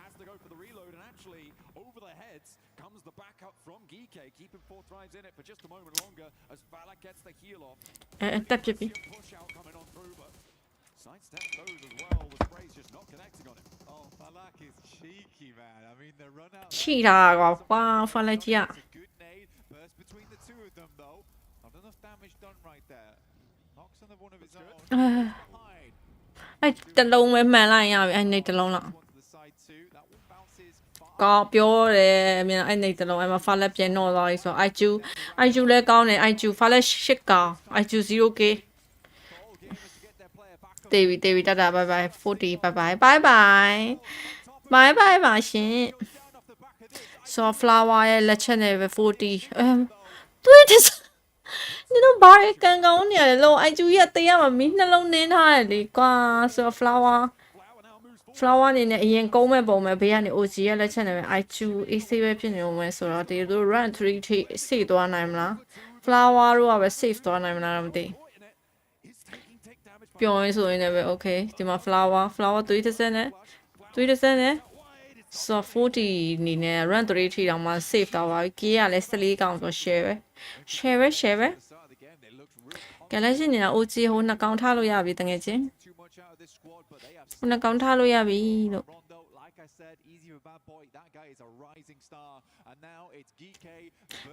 Speaker 3: Has to go for the reload, and actually over the heads comes the backup from Geek, keeping 4 Thrives in it for just a moment longer as Valak gets the heal off.
Speaker 2: တက်ဖြစ်ပြီ
Speaker 3: Push out coming on through, but sidestep those as well. The spray's just not connecting on it.
Speaker 1: Oh, Falak is cheeky, man. I mean, the run out.
Speaker 2: ရှိတာကွာဖလက်ကြီးက
Speaker 1: It's a good nade. Burst between the two of them, though. Not enough damage done right there. Knocks on the one of his own. Behind.
Speaker 2: အဲ့တလုံးပဲမှန်လိုက်ရပြီအဲ့နေတလုံးလောက်
Speaker 1: One to the side too. That one bounces far.
Speaker 2: ကောင်းပြောတယ်မြန်အဲ့နေတလုံးအဲ့မှာဖလက်ပြန်တော့သွားပြီဆိုတော့ IQ လည်းကောင်းတယ် IQ ဖလက်8ကောင်း IQ 0k
Speaker 1: All gamers to get their player back up.
Speaker 2: တေးပြီတတာ bye bye 40 bye bye ပါရှင်
Speaker 1: Down off the back of this.
Speaker 2: so flower ရဲ့လက်ချက်နဲ့ပဲ40တွေ့တယ်你都ဘာရကန်ကောင်းနေရလို့ IQ ရတေးရမှာမင်းနှလုံးနင်းထားတယ်လေကွာ so flower
Speaker 3: Flower now moves forward.
Speaker 2: flower အနေနဲ့အရင်ကုန်းမဲ့ပုံမဲ့ဘေးကနေ OG ရဲ့လက်ချက်နဲ့ပဲ IQ AC ပဲဖြစ်နေအောင်ပဲဆိုတော့ဒီလို run 3 ထိ save သွားနိုင်မလား flower တို့ကပဲ save သွားနိုင်မလားတော့မသိ
Speaker 3: Is taking take damage by
Speaker 2: ပြောရင်ဆိုရင်လည်းပဲ okay ဒီမှာ flower သွေးတစ်စက်နဲ့
Speaker 3: Wide. It's
Speaker 2: so 40အနေနဲ့ run 3ထိတောင်မှ save တော့ပါပြီ gear ကလည်း14ကောင်ဆို share ပဲ share ပဲ share ပဲ Galaxy နေတာ OG ဟိုနှစ်ကောင်ထားလို့ရပြီတကယ်ချင်းဟိုနှစ်ကောင်ထားလို့ရပြီလို့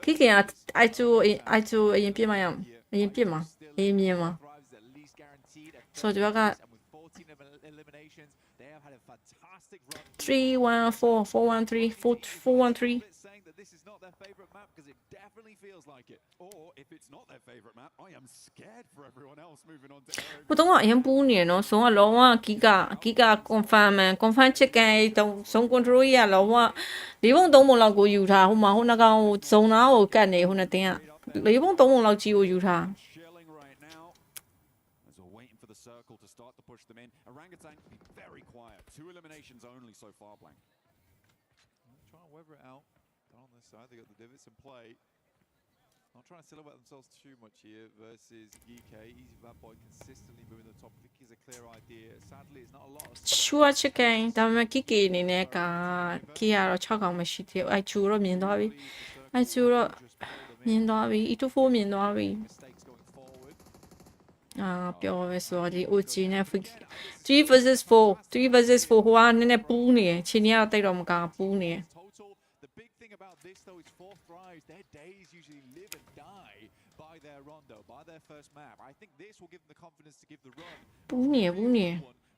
Speaker 2: Kike က I2 အရင်ပြစ်မရအောင်အရင်ပြစ်မှာအရင်မြင်မှာ so ဒီဘက်က 314 413 413
Speaker 3: This is not their favorite map because it definitely feels like it. Or if it's not their favorite map, I am scared for everyone else moving on to Aero.
Speaker 2: ဘုံကအရင်ပူးနေနော်ဆုံးကလုံးဝဂီက confirm chicken တုံးဆုံး control ကြီးကလုံးဝ၄ပုံ၃ပုံလောက်ကိုယူထားဟိုမှာဟိုနှကောင်ဇုံသားကိုကတ်နေဟိုနှစ်တင်းက၄ပုံ၃ပုံလောက်ကြီးကိုယူထား
Speaker 3: Chilling right now. As we're waiting for the circle to start to push them in. Orangutan be very quiet. 2 eliminations only so far, Blank.
Speaker 1: Try and weather it out. On this side, they got the divots in play. Not trying to silhouette themselves too much here versus GK. Easy Bad Boy consistently moving to the top. I think he's a clear idea. Sadly, it's not a lot of.
Speaker 2: Sure chicken ဒါပေမဲ့ Kike အနေနဲ့က Kike ကတော့6ကောင်မရှိသေးဘူး I2 တော့မြင်သွားပြီ I2 တော့မြင်သွားပြီ E24 မြင်သွားပြီပြောမယ်ဆိုတော့ဒီ OG နဲ့ 3 versus 4 3 versus 4 ဟိုကနည်းနည်းပူးနေတယ်ခြေနေကတော့တိတ်တော့မကပူးနေတယ်
Speaker 3: This though is 4 thrives. Their days usually live and die by their rondo, by their first map. I think this will give them the confidence to give the run
Speaker 2: ပူးနေ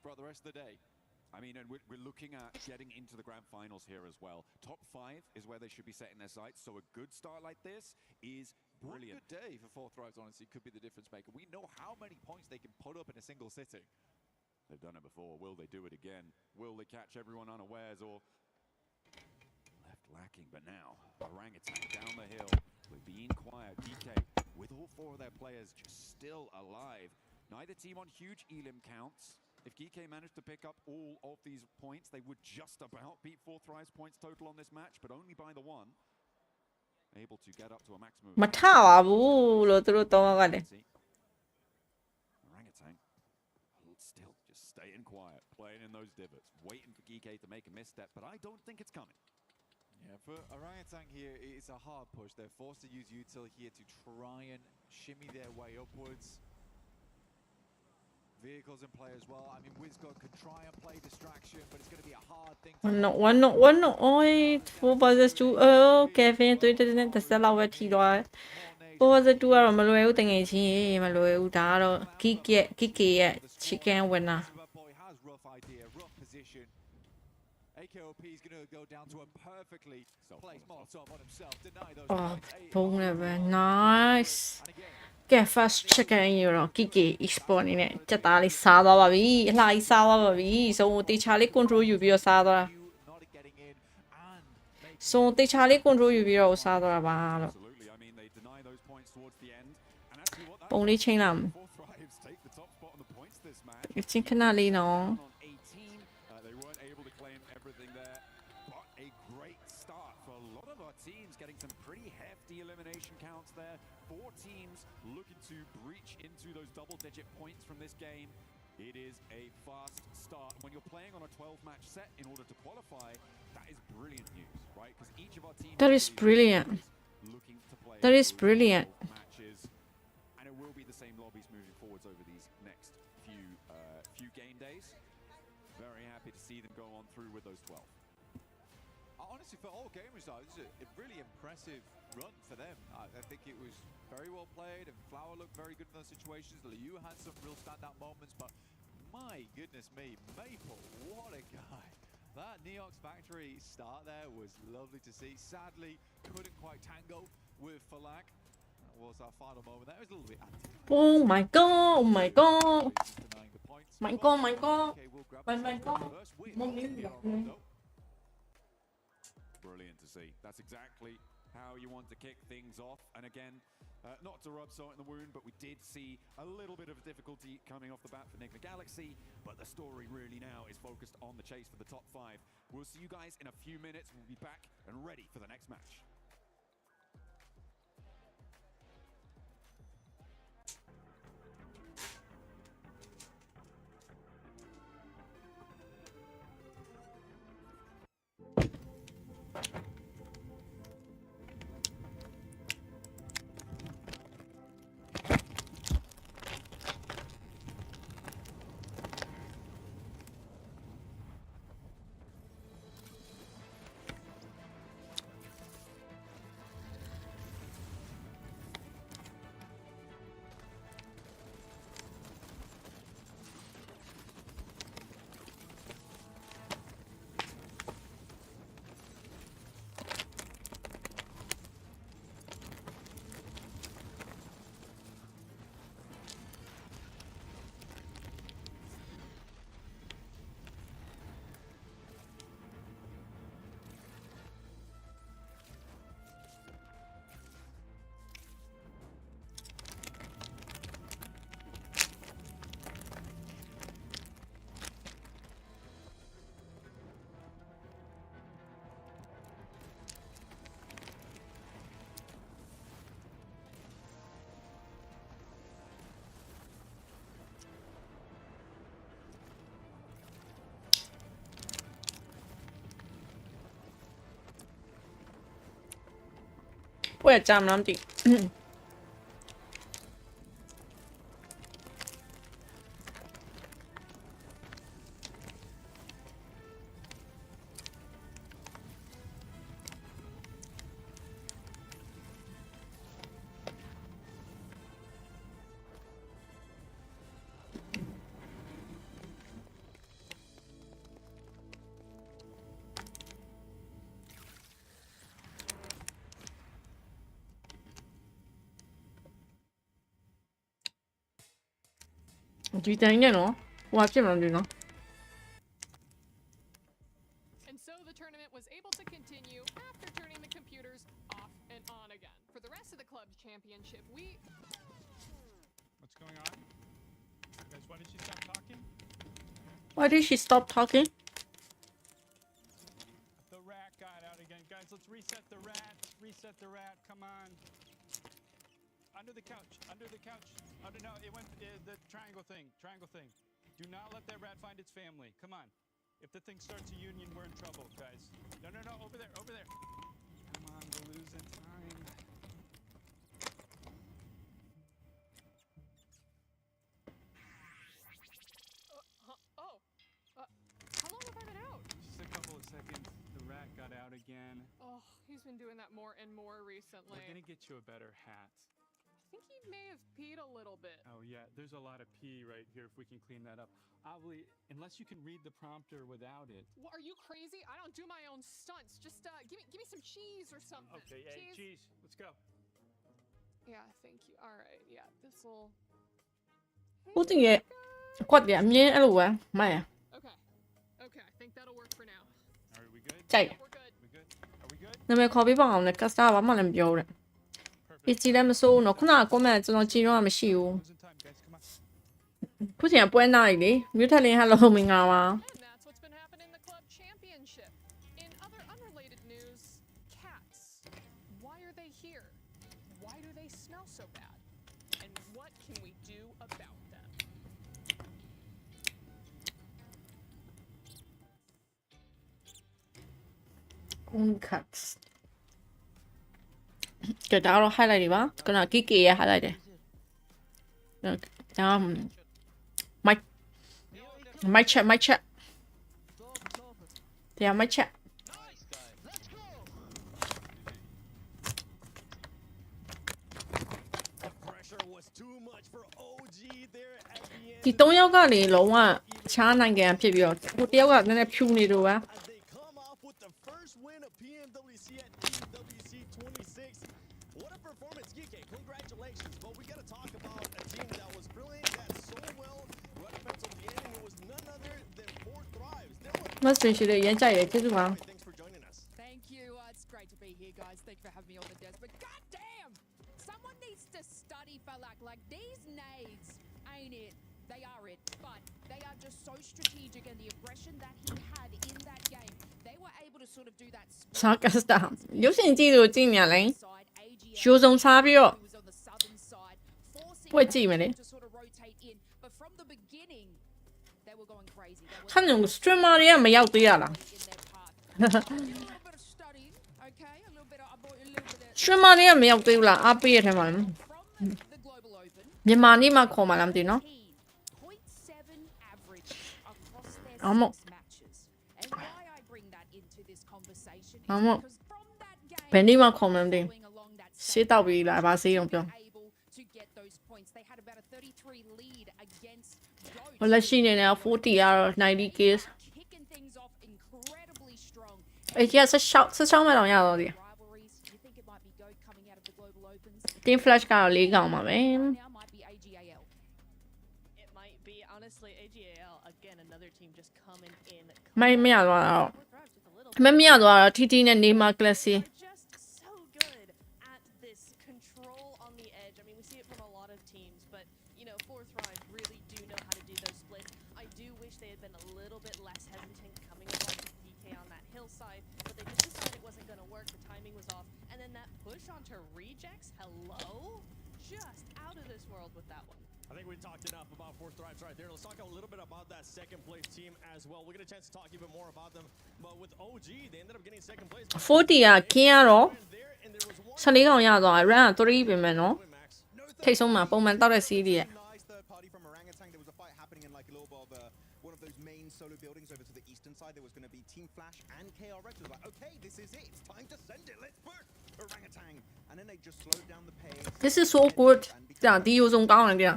Speaker 3: for the rest of the day. I mean, and we're looking at getting into the grand finals here as well. Top 5 is where they should be setting their sights. So a good start like this is brilliant.
Speaker 1: One good day for 4 thrives, honestly, could be the difference maker. We know how many points they can put up in a single sitting.
Speaker 3: They've done it before. Will they do it again? Will they catch everyone unawares or lacking? But now Orangutan down the hill with being quiet. DK with all 4 of their players just still alive. Neither team on huge elim counts. If GK managed to pick up all of these points, they would just about beat 4 thrives points total on this match, but only by the 1. Able to get up to a maximum.
Speaker 2: မထပါဘူးလို့သူတို့တော့ကလည်း
Speaker 3: Orangutan still just staying quiet, playing in those divots, waiting for GK to make a misstep, but I don't think it's coming.
Speaker 1: Yeah, for Orangutan here, it's a hard push. They're forced to use util here to try and shimmy their way upwards. Vehicles in play as well. I mean, Wizgod can try and play distraction, but it's going to be a hard thing.
Speaker 2: One no. Oi, 4 versus 2. Kevin တွေ့တဲ့တက်ဆက်လောက်ပဲထိသွားတယ် 4 versus 2ကတော့မလွယ်ဘူးတကယ်ချင်းမလွယ်ဘူးဒါကတော့ Kike ရဲ့ chicken winner.
Speaker 1: AKOP is going to go down to a perfectly placed Molotov on himself. Deny those points.
Speaker 2: Boom level. Nice. Get fast chicken ရော Kike export နေနဲ့စက်သားလေးစားသွားပါပြီအလှကြီးစားသွားပါပြီဆိုတေချာလေး control ယူပြီးတော့စားသွားတာဆိုတေချာလေး control ယူပြီးတော့စားသွားတာပါလို့ပုံလေးချိန်လာမယ်ချင်းခဏလေးနော်
Speaker 3: 4 teams looking to breach into those double-digit points from this game. It is a fast start. When you're playing on a 12-match set in order to qualify, that is brilliant news, right? Because each of our teams
Speaker 2: that is brilliant.
Speaker 3: Looking to play
Speaker 2: that is brilliant.
Speaker 3: Matches, and it will be the same lobbies moving forwards over these next few game days. Very happy to see them go on through with those 12.
Speaker 1: Honestly, for all gamers, though, this is a really impressive run for them. I think it was very well played, and Flower looked very good in those situations. Liu had some real standout moments, but my goodness me, Maple, what a guy. That Neox Factory start there was lovely to see. Sadly, couldn't quite tango with Falak. That was our final moment. That was a little bit anti.
Speaker 2: Oh my god, oh my god. My god, my god. My god.
Speaker 3: Brilliant to see. That's exactly how you want to kick things off. And again, not to rub salt in the wound, but we did see a little bit of difficulty coming off the bat for Enigma Galaxy. But the story really now is focused on the chase for the top 5. We'll see you guys in a few minutes. We'll be back and ready for the next match.
Speaker 2: ပွဲကြာမလားမသိ ဒီတိုင်းနဲ့နော်ဟိုဖြစ်မှာမသိနော်
Speaker 4: And so the tournament was able to continue after turning the computers off and on again. For the rest of the club's championship,
Speaker 5: What's going on? Guys, why did she stop talking?
Speaker 2: Why did she stop talking
Speaker 5: The rat got out again. Guys, let's reset the rat. Reset the rat. Come on. Under the couch. Under the couch. Under, no, it went the triangle thing. Triangle thing. Do not let that rat find its family. Come on. If the thing starts a union, we're in trouble, guys. No, no, no. Over there. Over there. Come on. We're losing time.
Speaker 4: how long have I been out?
Speaker 5: Just a couple of seconds. The rat got out again.
Speaker 4: Oh, he's been doing that more and more recently.
Speaker 5: We're gonna get you a better hat.
Speaker 4: I think he may have peed a little bit.
Speaker 5: Oh yeah, there's a lot of pee right here if we can clean that up. Obviously, unless you can read the prompter without it.
Speaker 4: What, are you crazy? I don't do my own stunts. Just give me some cheese or something.
Speaker 5: Okay, hey, cheese, let's go.
Speaker 4: Yeah, thank you. All right, yeah, this'll.
Speaker 2: ဦးတင်ရဲ့ကွက်တယ်အမြင်အဲ့လိုပဲမိုက်ရ
Speaker 4: Okay, okay, I think that'll work for now.
Speaker 5: Are we good?
Speaker 2: ကြိုက်
Speaker 4: Yeah, we're good.
Speaker 5: We good? Are we good?
Speaker 2: နာမည်ခေါ်ပေးပါအောင်လေကစတာဘာမှလည်းမပြောတဲ့
Speaker 5: Perfect.
Speaker 2: ကြည်လည်းမစိုးဘူးနော်ခုနက comment ကျွန်တော်ကြည်တော့မရှိဘူး
Speaker 5: Losing time, guys. Come on.
Speaker 2: ခုချိန်ကပွဲနားကြီးလေမြို့ထက်လင်းဟယ်လိုမင်္ဂလာပါ
Speaker 4: And that's what's been happening in the club championship. In other unrelated news, cats. Why are they here? Why do they smell so bad? And what can we do about them?
Speaker 2: cuts ကဲဒါတော့ highlight တွေပါခုနက KK ရဲ့ highlight တွေဒါ mic check တရား mic check
Speaker 6: Pressure was too much for OG there at the end.
Speaker 2: ဒီ3ယောက်ကနေလုံးဝချားနိုင်ငံဖြစ်ပြီးတော့ဟိုတယောက်ကနည်းနည်းဖြူနေတော့ပါ
Speaker 6: As they come off with the first win of PMWC at PMWC 26. What a performance, GK. Congratulations. But we got to talk about a team that was brilliant, that so well right up until the end, and it was none other than Four Thrives. They were
Speaker 2: မတ်စင်ရှိတဲ့ရမ်းကြိုက်တယ်ကျေးဇူးပါ
Speaker 6: Thanks for joining us.
Speaker 7: Thank you. It's great to be here, guys. Thank you for having me on the desk. But goddamn, someone needs to study Falak. Like these nades ain't it. They are it, but they are just so strategic, and the aggression that he had in that game, they were able to sort of do that.
Speaker 2: စားကစတာရုပ်ရှင်ကြည့်လို့ကြည့်နေရလဲ
Speaker 7: Side, AGL,
Speaker 2: ရှိုးစုံစားပြီးတော့
Speaker 7: who was on the southern side, forcing
Speaker 2: ပွဲကြည့်မယ်လေ
Speaker 7: to sort of rotate in. But from the beginning, they were going crazy. They were
Speaker 2: ခဏ streamer တွေကမရောက်သေးရလား
Speaker 7: in their path. A little bit of studying, okay? A little bit. I bought you a little bit of.
Speaker 2: streamer တွေကမရောက်သေးဘူးလားအားပေးရတဲ့မှာ
Speaker 7: From the global open,
Speaker 2: မြန်မာနေ့မှခေါ်မှလားမသိနော်
Speaker 7: 0.7 average across their
Speaker 2: Amo.
Speaker 7: 6 matches. And why I bring that into this conversation is
Speaker 2: Amo.
Speaker 7: because from that game,
Speaker 2: ဘယ်နေ့မှခေါ်မှမသိ
Speaker 7: following along that
Speaker 2: ရှေ့တောက်ပြီးလာပါစေအောင်ပြော
Speaker 7: able to get those points. They had about a 33 lead against
Speaker 2: ဟိုလက်ရှိနေနဲ့40ရတော့ 90k
Speaker 7: kicking things off incredibly strong.
Speaker 2: အဲ့ကျ16မှတော့ရတော့ဒီ
Speaker 7: Rivalries, you think it might be GOAT coming out of the global opens?
Speaker 2: team flash ကတော့၄កောင်ပါပဲ
Speaker 7: Now might be AGAL.
Speaker 8: It might be. Honestly, AGAL, again, another team just coming in.
Speaker 2: မရသွားတော့
Speaker 8: Four Thrives just a little
Speaker 2: မရသွားတော့ TT နဲ့နေမှာ classy
Speaker 8: They're just so good at this control on the edge. I mean, we see it from a lot of teams, but, you know, Four Thrives really do know how to do those splits. I do wish they had been a little bit less hesitant coming along with DK on that hillside, but they just decided it wasn't going to work. The timing was off. And then that push onto rejects, hello? Just out of this world with that one.
Speaker 6: I think we talked enough about Four Thrives right there. Let's talk a little bit about that second place team as well. We'll get a chance to talk even more about them. But with OG, they ended up getting second place.
Speaker 2: 40ကခင်းရတော့
Speaker 6: And there was one
Speaker 2: 14ကောင်ရသွား run က3ပြင်မယ်နော်ထိတ်ဆုံးမှာပုံမှန်တောက်တဲ့ CD ရဲ့
Speaker 6: Nice third party from Orangutan. There was a fight happening in like a little bit of one of those main solo buildings over to the eastern side. There was going to be Team Flash and KRX. It was like, okay, this is it. It's time to send it. Let's push Orangutan. And then they just slowed down the pace.
Speaker 2: This is so good ဒါဒီယူဆုံးကောင်းတယ်ကြာ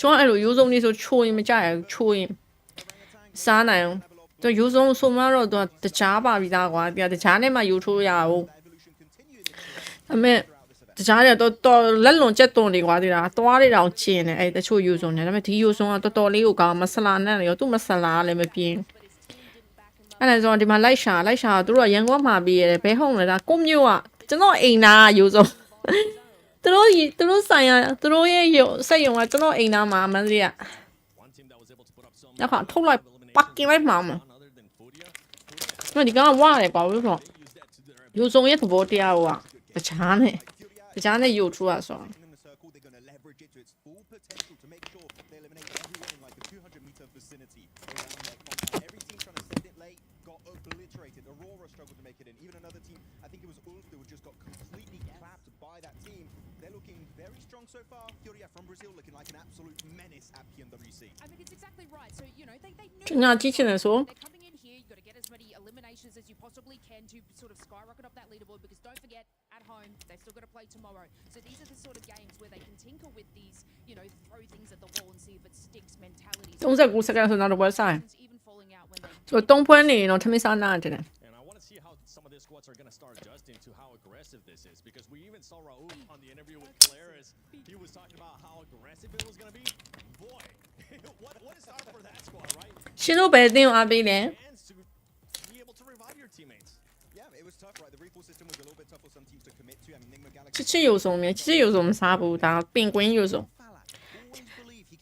Speaker 2: ကျွန်တော်အဲ့လိုယူဆုံးလေးဆိုချိုးရင်မကြရဘူးချိုးရင်စားနိုင်အောင်သူယူဆုံးဆိုမှတော့သူတကြားပါပြီးသားကွာတကြားနဲ့မှယူထိုးရအောင်အမေတကြားရတော့လက်လွန်ကျက်သွန်နေကွာဒီလားသွားရအောင်ကျင်နေအဲ့တချို့ယူဆုံးနေဒါပေမဲ့ဒီယူဆုံးကတော်တော်လေးကိုကောင်းမဆလာနဲ့ရောသူ့မဆလာလည်းမပြင်းအဲ့ဒါဆိုဒီမှာလိုက်ရှာသူတို့ကရန်ကုန်မှာပြီးရတယ်ဘဲဟုံးလဲဒါကိုမျိုးကကျွန်တော်အိမ်နာယူဆုံးသူတို့ဆိုင်ရသူတို့ရဲ့စက်ရုံကကျွန်တော်အိမ်နာမှာမန်းလေးကနောက်ထုတ်လိုက်ပတ်ကင်လိုက်မှာမဒီကောင်ဝရတယ်ပေါ့လို့ဆိုယူဆုံးရဲ့သဘောတရားကတခြားနဲ့ယူထူရဆို
Speaker 6: So far, Furia from Brazil looking like an absolute menace at PMWC.
Speaker 7: I mean, it's exactly right. So, you know, they knew
Speaker 2: ကျွန်တော်ကြည့်ချင်တယ်ဆို
Speaker 7: they're coming in here. You've got to get as many eliminations as you possibly can to sort of skyrocket up that leaderboard because don't forget, at home, they've still got to play tomorrow. So these are the sort of games where they can tinker with these, you know, throw things at the wall and see if it sticks mentalities.
Speaker 2: 39စက္ကန့်ဆိုတော့ဝယ်ဆိုင်
Speaker 7: Even falling out when they
Speaker 2: ဆိုတော့3ပွဲနေတော့ထမင်းစားနာတယ်
Speaker 6: And I want to see how some of their squads are going to start adjusting to how aggressive this is because we even saw Raul on the interview with Claris. He was talking about how aggressive it was going to be. Boy, what a start for that squad, right?
Speaker 2: ရှင်တို့ပဲအတင်းအားပေးတယ်
Speaker 6: Hands to be able to revive your teammates. Yeah, it was tough, right? The recall system was a little bit tough for some teams to commit to. I mean, Nigma Galaxy.
Speaker 2: ချစ်ယူဆုံးမြဲချစ်ယူဆုံးမစားဘူးဒါပင်ကွင်းယူဆုံး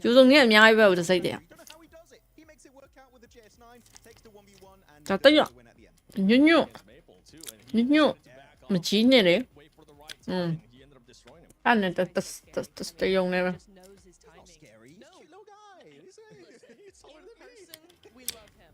Speaker 2: ယူဆုံးနဲ့အများကြီးပဲဟိုတစ်စိတ်တည်း
Speaker 6: Don't know how he does it. He makes it work out with the JS9, takes the 1v1 and
Speaker 2: ဒါတက်ရ
Speaker 6: win at the end.
Speaker 2: ညညမကြီးနေလေ
Speaker 6: Wait for the right time, and he ended up destroying him.
Speaker 2: အဲ့နဲ့တယုံနေပဲ
Speaker 7: just knows his timing.
Speaker 6: Scary. He's a cute little guy. He's taller
Speaker 7: In
Speaker 6: than me.
Speaker 7: person, we love him.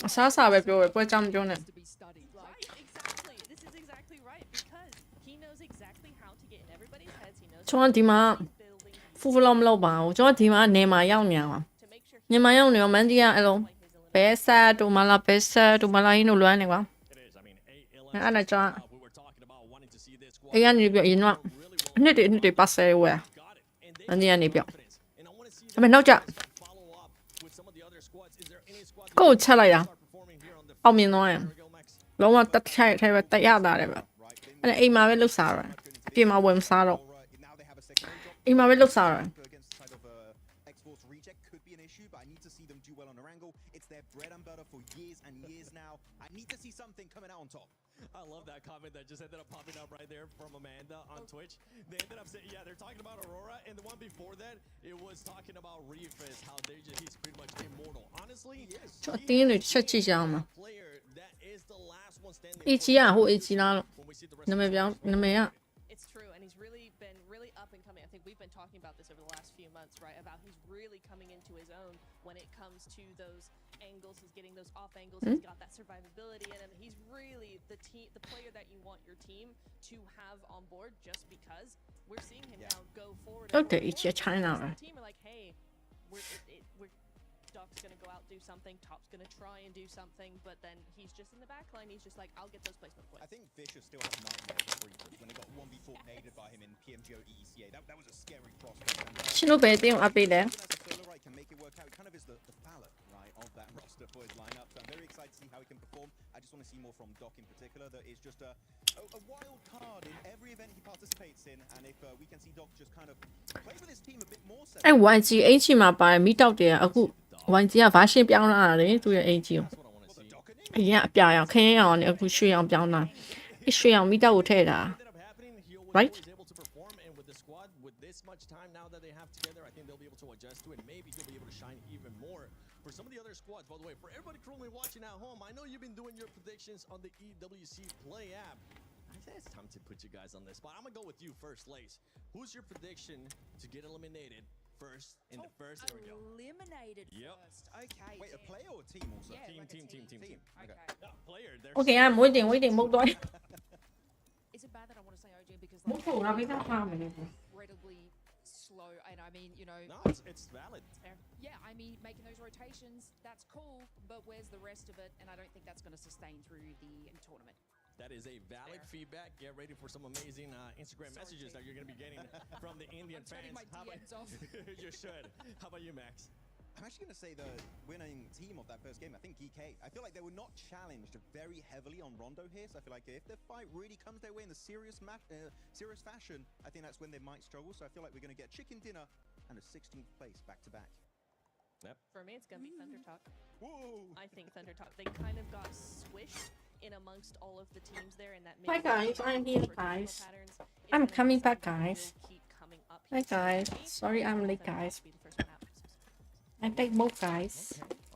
Speaker 2: အစားစားပဲပြောပဲပွဲကြမ်းပြောနေ
Speaker 7: To be studied. Like,
Speaker 8: Right, exactly. This is exactly right because he knows exactly how to get in everybody's heads. He knows
Speaker 2: ကျွန်တော်ဒီမှာ
Speaker 8: building
Speaker 2: ဖူဖလောမလုပ်ပါဘူးကျွန်တော်ဒီမှာနေမှာရောက်နေအောင်
Speaker 8: to make sure
Speaker 2: နေမှာရောက်နေတော့မန်တီးကအဲ့လို
Speaker 8: his elimination.
Speaker 2: ဘဲဆက်တို့မလားဘဲဆက်တို့မလားဟင်းတို့လွမ်းနေကွာ
Speaker 6: It is. I mean,
Speaker 2: အဲ့ဒါကြောင့်
Speaker 6: we were talking about wanting to see this squad
Speaker 2: အဲ့ရနေပြအရင်တော့နှစ်တွေပါဆယ်ဝဲ
Speaker 6: got it. And they
Speaker 2: မန်တီးကနေပြ
Speaker 6: confidence. And I want to see
Speaker 2: ဒါပေမဲ့နောက်ကြ
Speaker 6: follow up with some of the other squads. Is there any squad
Speaker 2: ကိုယ်ချက်လိုက်တာ
Speaker 6: start performing here on the
Speaker 2: အောင်မြင်သွားရင်
Speaker 6: There we go, Max.
Speaker 2: လုံးဝတက်ထိုက်ပဲတက်ရတာတယ်ပဲအဲ့ဒါအိမ်မှာပဲလှုပ်စားရပြင်မှာဝင်စားတော့
Speaker 6: Now they have a secondary drop.
Speaker 2: အိမ်မှာပဲလှုပ်စားရ
Speaker 6: Against the side of X-Force reject could be an issue, but I need to see them do well on Orango. It's their bread and butter for years and years now. I need to see something coming out on top. I love that comment that just ended up popping up right there from Amanda on Twitch. They ended up saying, yeah, they're talking about Aurora, and the one before that, it was talking about Reefus, how he's pretty much immortal. Honestly, he is.
Speaker 2: ကျွန်တော်တင်းတွေချက်ကြည့်ကြအောင်ပါ
Speaker 6: Player that is the last one standing.
Speaker 2: အေဂျီကဟိုအေဂျီလားလို့
Speaker 6: When we see the rest
Speaker 2: နာမည်ပြောင်းနာမည်က
Speaker 8: It's true, and he's really been really up and coming. I think we've been talking about this over the last few months, right? About he's really coming into his own when it comes to those angles. He's getting those off angles. He's got that survivability in him. He's really the player that you want your team to have on board. Just because we're seeing him now go forward.
Speaker 2: ဟုတ်တယ်အေဂျီကချိုင်းလာပဲ
Speaker 8: The team are like, hey, we're Doc's gonna go out and do something. Top's gonna try and do something, but then he's just in the back line. He's just like, I'll get those placement points.
Speaker 6: I think Vicious still has nightmares of Reapers when they got 1v4 naded by him in PMGO ECA. That was a scary prospect. And,
Speaker 2: ရှင်တို့ပဲတင်းကိုအပေးတယ်
Speaker 6: even as a solo right can make it work out, he kind of is the Fallon, right, of that roster for his lineup. So I'm very excited to see how he can perform. I just want to see more from Doc in particular. That is just a wild card in every event he participates in. And if we can see Doc just kind of play with his team a bit more.
Speaker 2: အဲ့ YG အင်ချီမှာပါတယ်မိတောက်တယ်အခု YG ကဘာရှင်းပြောင်းလာတာလေသူရဲ့အင်ချီကို
Speaker 6: That's what I want to see.
Speaker 2: အရင်အပြာရောင်ခင်းရောင်နဲ့အခုရွှေရောင်ပြောင်းလာအရွှေရောင်မိတောက်ကိုထည့်တာ
Speaker 6: Ended up happening. He was
Speaker 2: Right.
Speaker 6: always able to perform, and with the squad, with this much time now that they have together, I think they'll be able to adjust to it. Maybe he'll be able to shine even more. For some of the other squads, by the way, for everybody currently watching at home, I know you've been doing your predictions on the EWC Play app. I think it's time to put you guys on this spot. I'm gonna go with you first, Lace. Who's your prediction to get eliminated first in the first? There we go.
Speaker 7: eliminated
Speaker 6: Yep.
Speaker 7: first. Okay.
Speaker 6: Wait, a
Speaker 7: damn.
Speaker 6: player or a team also?
Speaker 7: Yeah,
Speaker 6: Team,
Speaker 7: like a
Speaker 6: team, team,
Speaker 7: team.
Speaker 6: team, team.
Speaker 7: Okay.
Speaker 6: Player. There's
Speaker 2: OK 啊，唔會定，唔會定，冇袋。
Speaker 7: Is it bad that I want to say OG because
Speaker 2: မဟုတ်တော့ကိစ္စထားမယ်လေ
Speaker 7: incredibly slow, and I mean, you know,
Speaker 6: No, it's valid.
Speaker 7: fair. Yeah, I mean, making those rotations, that's cool, but where's the rest of it? And I don't think that's going to sustain through the tournament.
Speaker 6: That is a valid feedback. Get ready for some amazing Instagram messages that you're going to be getting from the Indian
Speaker 7: I'm turning
Speaker 6: fans.
Speaker 7: my DMs off.
Speaker 6: You should. How about you, Max?
Speaker 9: I'm actually going to say the winning team of that first game, I think GK. I feel like they were not challenged very heavily on Rondo here, so I feel like if the fight really comes their way in the serious fashion, I think that's when they might struggle. So I feel like we're going to get chicken dinner and a 16th place back-to-back.
Speaker 6: Yep.
Speaker 8: For me, it's going to be Thunder Talk.
Speaker 6: Whoa!
Speaker 8: I think Thunder Talk. They kind of got swished in amongst all of the teams there in that
Speaker 2: Hi guys, I'm here
Speaker 8: rotational
Speaker 2: guys.
Speaker 8: patterns. It's
Speaker 2: I'm
Speaker 8: gonna be
Speaker 2: coming back,
Speaker 8: something that
Speaker 2: guys.
Speaker 8: will keep coming up
Speaker 2: Hi
Speaker 8: here.
Speaker 2: guys,
Speaker 8: For me,
Speaker 2: sorry I'm
Speaker 8: Thunder
Speaker 2: late
Speaker 8: Talk
Speaker 2: guys.
Speaker 8: will be the first one out.
Speaker 2: I take both guys.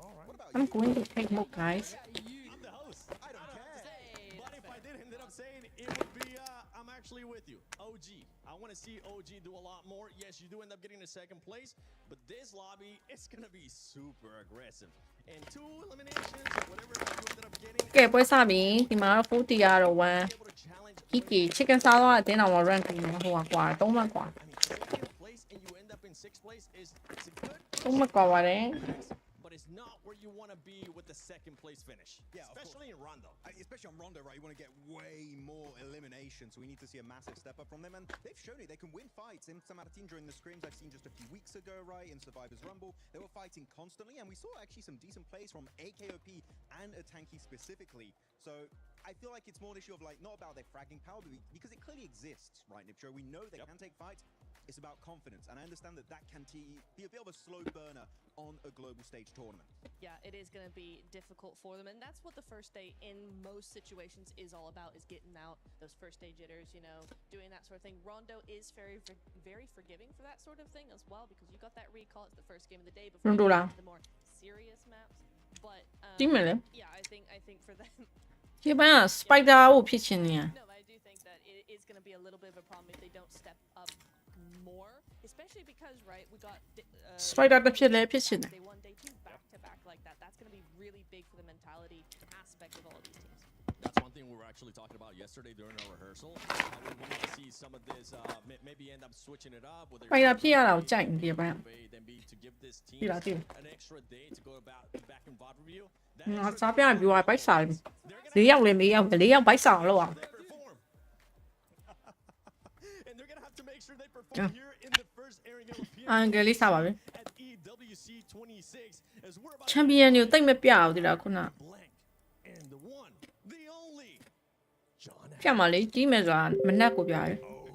Speaker 6: All right.
Speaker 9: What about
Speaker 2: I'm
Speaker 9: you?
Speaker 2: going to take both guys.
Speaker 6: I'm the host. I don't care.
Speaker 8: Say
Speaker 6: But if I did end up saying it would be, I'm actually with you. OG. I want to see OG do a lot more. Yes, you do end up getting a second place, but this lobby, it's going to be super aggressive. And 2 eliminations, whatever you ended up getting.
Speaker 2: ကဲပွဲစပြီဒီမှာတော့40ကတော့1
Speaker 6: be able to challenge
Speaker 2: Kiki chicken စားတော့အတင်းတော် rank ပြီးနေဟိုကွာ3မှတ်ကွာ
Speaker 6: I mean, second place and you end up in 6th place is it's a good
Speaker 2: 3မှတ်ကွာပါတယ်
Speaker 6: but it's not where you want to be with the second place finish.
Speaker 9: Yeah, of
Speaker 6: especially in Rondo.
Speaker 9: Especially on Rondo, right? You want to get way more elimination, so we need to see a massive step up from them. And they've shown it. They can win fights. In some other team during the scrims I've seen just a few weeks ago, right? In Survivors Rumble, they were fighting constantly. And we saw actually some decent plays from AKOP and Atanki specifically. So I feel like it's more an issue of like, not about their fragging power, but because it clearly exists, right, Nipcho? We know they can take fights. It's about confidence. And I understand that that can be a bit of a slow burner on a global stage tournament.
Speaker 8: Yeah, it is going to be difficult for them, and that's what the first day in most situations is all about, is getting out those first day jitters, you know, doing that sort of thing. Rondo is very forgiving for that sort of thing as well, because you got that recall. It's the first game of the day before you
Speaker 2: Rondo
Speaker 8: get
Speaker 2: lang.
Speaker 8: into the more serious maps. But
Speaker 2: ကြည့်မယ်လေ
Speaker 8: yeah, I think for them,
Speaker 2: ဒီပိုင်းက spider ကိုဖြစ်ချင်နေရ
Speaker 8: no, I do think that it is going to be a little bit of a problem if they don't step up more, especially because, right, we got
Speaker 2: spider တစ်ဖြစ်လဲဖြစ်ချင်တယ်
Speaker 8: day 1, day 2 back to back like that. That's going to be really big for the mentality aspect of all of these teams.
Speaker 6: That's one thing we were actually talking about yesterday during our rehearsal. We wanted to see some of this, maybe end up switching it up. Whether
Speaker 2: spider ဖြစ်ရတာကိုကြိုက်နေဒီပိုင်း
Speaker 6: then be to give this team
Speaker 2: ကြည့်လားကြည့်
Speaker 6: an extra day to go back in VOD review.
Speaker 2: ငါစားပြပြသွားဘိုက်စား၄ယောက်လည်း၄ယောက်ဘိုက်စားလို့အောင်
Speaker 6: They perform. And they're gonna have to make sure they perform here in the first airing of PMWC
Speaker 2: အန်ဂလီစားပါပဲ
Speaker 6: at EWC 26 as we're about
Speaker 2: ချန်ပီယံတွေကိုတိတ်မပြအောင်ဒီလားခုန
Speaker 6: blank and the one, the only, John.
Speaker 2: ပြတ်မှာလေကြီးမယ်ဆိုတာမနှက်ကိုပြရတယ်
Speaker 3: Oh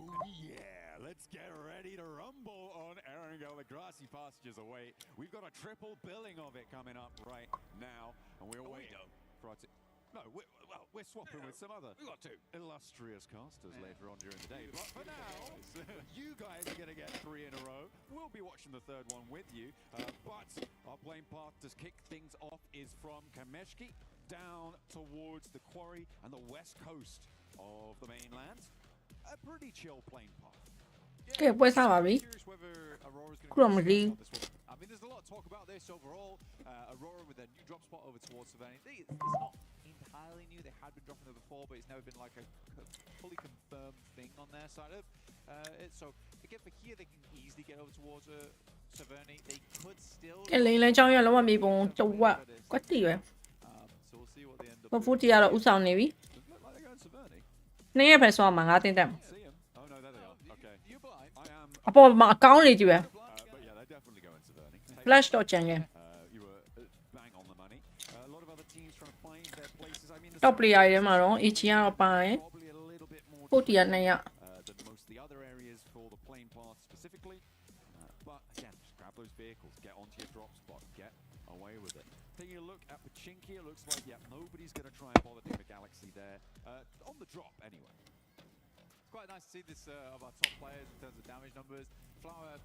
Speaker 3: yeah, let's get ready to rumble on Erangel. The grassy pastures await. We've got a triple billing of it coming up right now, and we're waiting for our No, we're swapping with some other illustrious casters later on during the day. But for now, you guys are going to get 3 in a row. We'll be watching the third one with you. But our plane path to kick things off is from Kameshki down towards the quarry and the west coast of the mainland. A pretty chill plane path.
Speaker 2: ကဲပွဲစားပါပြီ
Speaker 3: Curious whether Aurora's going to
Speaker 2: Come on,
Speaker 3: go
Speaker 2: Lee.
Speaker 3: on this one. I mean, there's a lot of talk about this overall. Aurora with their new drop spot over towards Savannah. It's not entirely new. They had been dropping there before, but it's never been like a fully confirmed thing on their side of it. So again, for here, they can easily get over towards Savannah. They could still.
Speaker 2: ကဲလိန်လဲကြောင်းရလုံးဝမြေပုံတဝက်ကွက်တီပဲ
Speaker 3: So we'll see what they end up.
Speaker 2: ဘ40ကတော့ဥဆောင်နေပြီ
Speaker 3: Doesn't look like they're going Savannah.
Speaker 2: နှစ်ရက်ပဲဆောင်းမှာငါတင်းတက်
Speaker 3: See them. Oh no, there they are. Okay. You blind? I am.
Speaker 2: အပေါ်မှာအကောင်းလေးကြီးပဲ
Speaker 3: But yeah, they're definitely going Savannah.
Speaker 2: flash တော့ကြံခဲ့
Speaker 3: You were bang on the money. A lot of other teams trying to find their places. I mean, the
Speaker 2: top player တွေထဲမှာတော့ AG ကတော့ပါတယ်
Speaker 3: probably a little bit more
Speaker 2: 40က2ရက်
Speaker 3: than most of the other areas for the plane path specifically. But again, just grab those vehicles, get onto your drop spot, get away with it. Taking a look at Pachinki, it looks like nobody's going to try and bother doing the Galaxy there on the drop anyway. It's quite nice to see this of our top players in terms of damage numbers. Flower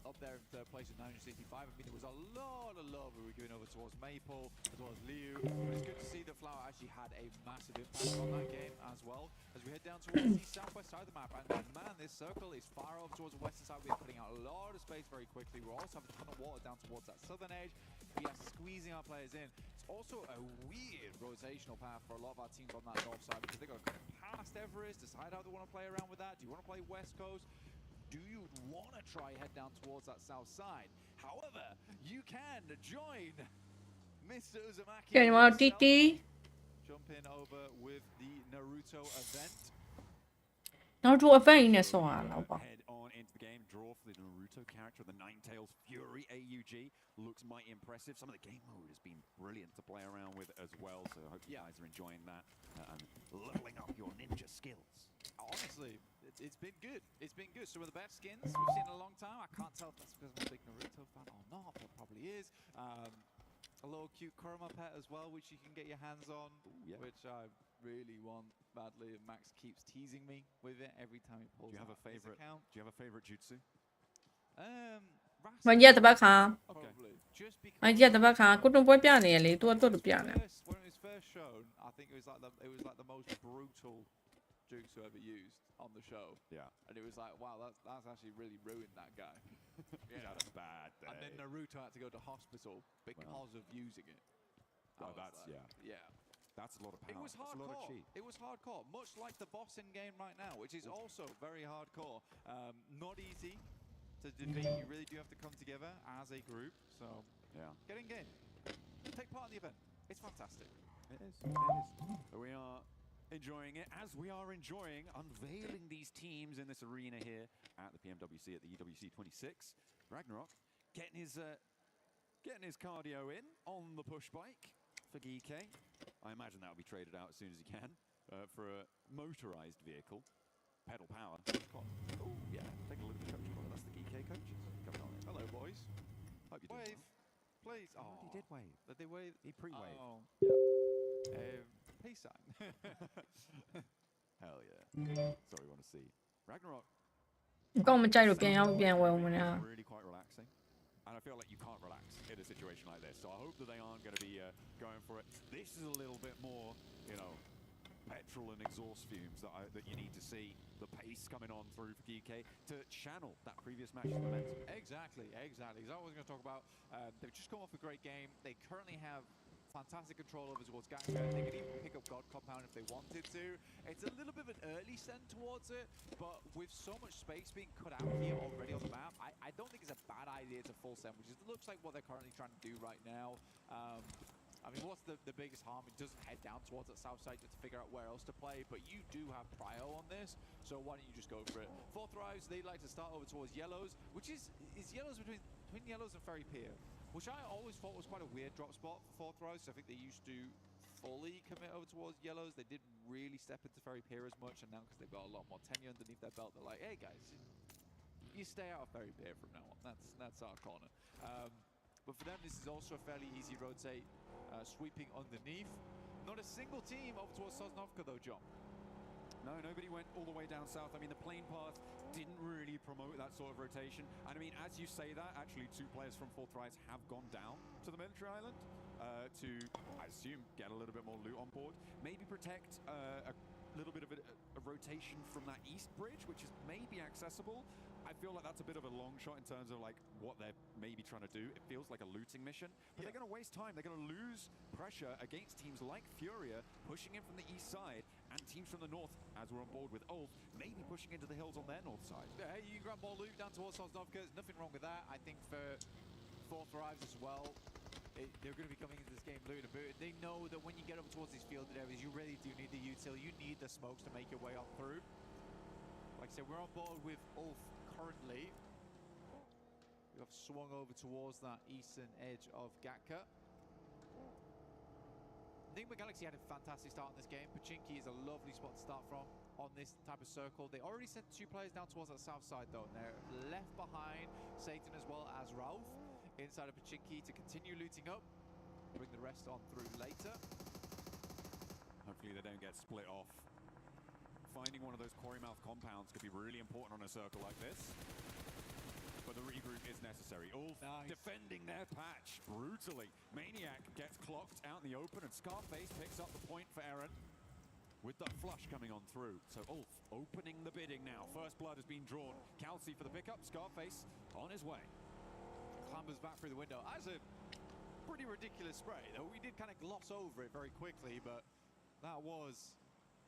Speaker 3: up there in third place with 965. I mean, there was a lot of love we were giving over towards Maple as well as Liu. But it's good to see that Flower actually had a massive impact on that game as well. As we head down towards the southwest side of the map, and man, this circle is far over towards the western side. We are putting out a lot of space very quickly. We're also having a ton of water down towards that southern edge. We are squeezing our players in. It's also a weird rotational path for a lot of our teams on that north side because they've got to
Speaker 1: past Everest, decide how they want to play around with that. Do you want to play West Coast? Do you want to try head down towards that south side? However, you can join Mr. Uzumaki.
Speaker 2: ကဲညီမတို့တီတီ
Speaker 1: Jump in over with the Naruto event.
Speaker 2: နောက်တော့ event ကြီးနဲ့ဆော့ရအောင်ပေါ့
Speaker 3: Head on into the game, draw for the Naruto character, the Ninetales Fury AUG. Looks mighty impressive. Some of the game mode has been brilliant to play around with as well, so I hope you guys are enjoying that and leveling up your ninja skills.
Speaker 1: Honestly, it's been good. It's been good. Some of the best skins we've seen in a long time. I can't tell if that's because I'm a big Naruto fan or not, but it probably is. A little cute Kurama pet as well, which you can get your hands on, which I really want badly. And Max keeps teasing me with it every time he pulls out his account.
Speaker 3: Do you have a favorite jutsu?
Speaker 2: မရက်တပတ်ခါ
Speaker 1: Probably. Just
Speaker 2: မ
Speaker 1: because
Speaker 2: ရက်တပတ်ခါကိုတုံပွဲပြနေရလေသူကတွတ်လို့ပြနေ
Speaker 1: when it was first shown, I think it was like the most brutal jutsu ever used on the show.
Speaker 3: Yeah.
Speaker 1: And it was like, wow, that's actually really ruined that guy.
Speaker 3: He's had a bad day.
Speaker 1: And then Naruto had to go to hospital because of using it.
Speaker 3: Oh, that's,
Speaker 1: Yeah.
Speaker 3: That's a lot of power.
Speaker 1: It was
Speaker 3: That's a lot of
Speaker 1: hardcore.
Speaker 3: chi.
Speaker 1: It was hardcore, much like the boss in game right now, which is also very hardcore. Not easy to defeat. You really do have to come together as a group. So
Speaker 3: Yeah.
Speaker 1: get in game, take part in the event. It's fantastic.
Speaker 3: It is. We are enjoying it as we are enjoying unveiling these teams in this arena here at the PMWC at the EWC 26. Ragnarok getting his cardio in on the push bike for GK. I imagine that will be traded out as soon as he can for a motorized vehicle. Pedal power. Oh yeah, take a look at the coach corner. That's the GK coach. Coming on in.
Speaker 1: Hello, boys.
Speaker 3: Hope you're doing
Speaker 1: Wave, please.
Speaker 3: well. Oh, he did wave.
Speaker 1: Did they wave?
Speaker 3: He pre-waved.
Speaker 1: Oh. Peace sign.
Speaker 3: Hell yeah. That's what we want to see. Ragnarok.
Speaker 2: ကောင်းမကြိုက်လို့ပြန်ရောက်ပြန်ဝယ်ဝင်နေတာ
Speaker 3: Really quite relaxing. And I feel like you can't relax in a situation like this. So I hope that they aren't going to be going for it. This is a little bit more, petrol and exhaust fumes that you need to see. The pace coming on through for GK to channel that previous match's momentum.
Speaker 1: Exactly. Is that what I was going to talk about? They've just come off a great game. They currently have fantastic control over towards Ganga. They could even pick up God Compound if they wanted to. It's a little bit of an early send towards it, but with so much space being cut out here already on the map, I don't think it's a bad idea to full send, which looks like what they're currently trying to do right now. I mean, what's the biggest harm? It doesn't head down towards that south side just to figure out where else to play, but you do have prio on this, so why don't you just go for it? Fourth Rise, they like to start over towards Yellows, which is Yellows between Yellows and Ferry Pier, which I always thought was quite a weird drop spot for Fourth Rise. I think they used to fully commit over towards Yellows. They didn't really step into Ferry Pier as much, and now because they've got a lot more tenure underneath their belt, they're like, hey guys, you stay out of Ferry Pier from now on. That's our corner. But for them, this is also a fairly easy rotate, sweeping underneath. Not a single team over towards Sosnovka though, John.
Speaker 3: No, nobody went all the way down south. I mean, the plane path didn't really promote that sort of rotation. And I mean, as you say that, actually 2 players from Fourth Rise have gone down to the military island to, I assume, get a little bit more loot on board. Maybe protect a little bit of a rotation from that east bridge, which is maybe accessible. I feel like that's a bit of a long shot in terms of like what they're maybe trying to do. It feels like a looting mission, but they're going to waste time. They're going to lose pressure against teams like Furia pushing in from the east side and teams from the north, as we're on board with Ulf, maybe pushing into the hills on their north side.
Speaker 1: Yeah, hey, you can grab more loot down towards Sosnovka. There's nothing wrong with that. I think for Fourth Rise as well, they're going to be coming into this game looting a bit. They know that when you get over towards these fielded areas, you really do need the util. You need the smokes to make your way on through. Like I said, we're on board with Ulf currently. We have swung over towards that eastern edge of Gatka. Nigma Galaxy had a fantastic start in this game. Pachinki is a lovely spot to start from on this type of circle. They already sent 2 players down towards that south side though, and they're left behind Satan as well as Ralph inside of Pachinki to continue looting up. Bring the rest on through later.
Speaker 3: Hopefully they don't get split off. Finding one of those quarry mouth compounds could be really important on a circle like this. But the regroup is necessary. Ulf defending their patch brutally. Maniac gets clocked out in the open, and Scarface picks up the point for Eren with that flush coming on through. So Ulf opening the bidding now. First blood has been drawn. Kelsey for the pickup. Scarface on his way.
Speaker 1: Clambers back through the window. That's a pretty ridiculous spray, though. We did kind of gloss over it very quickly, but that was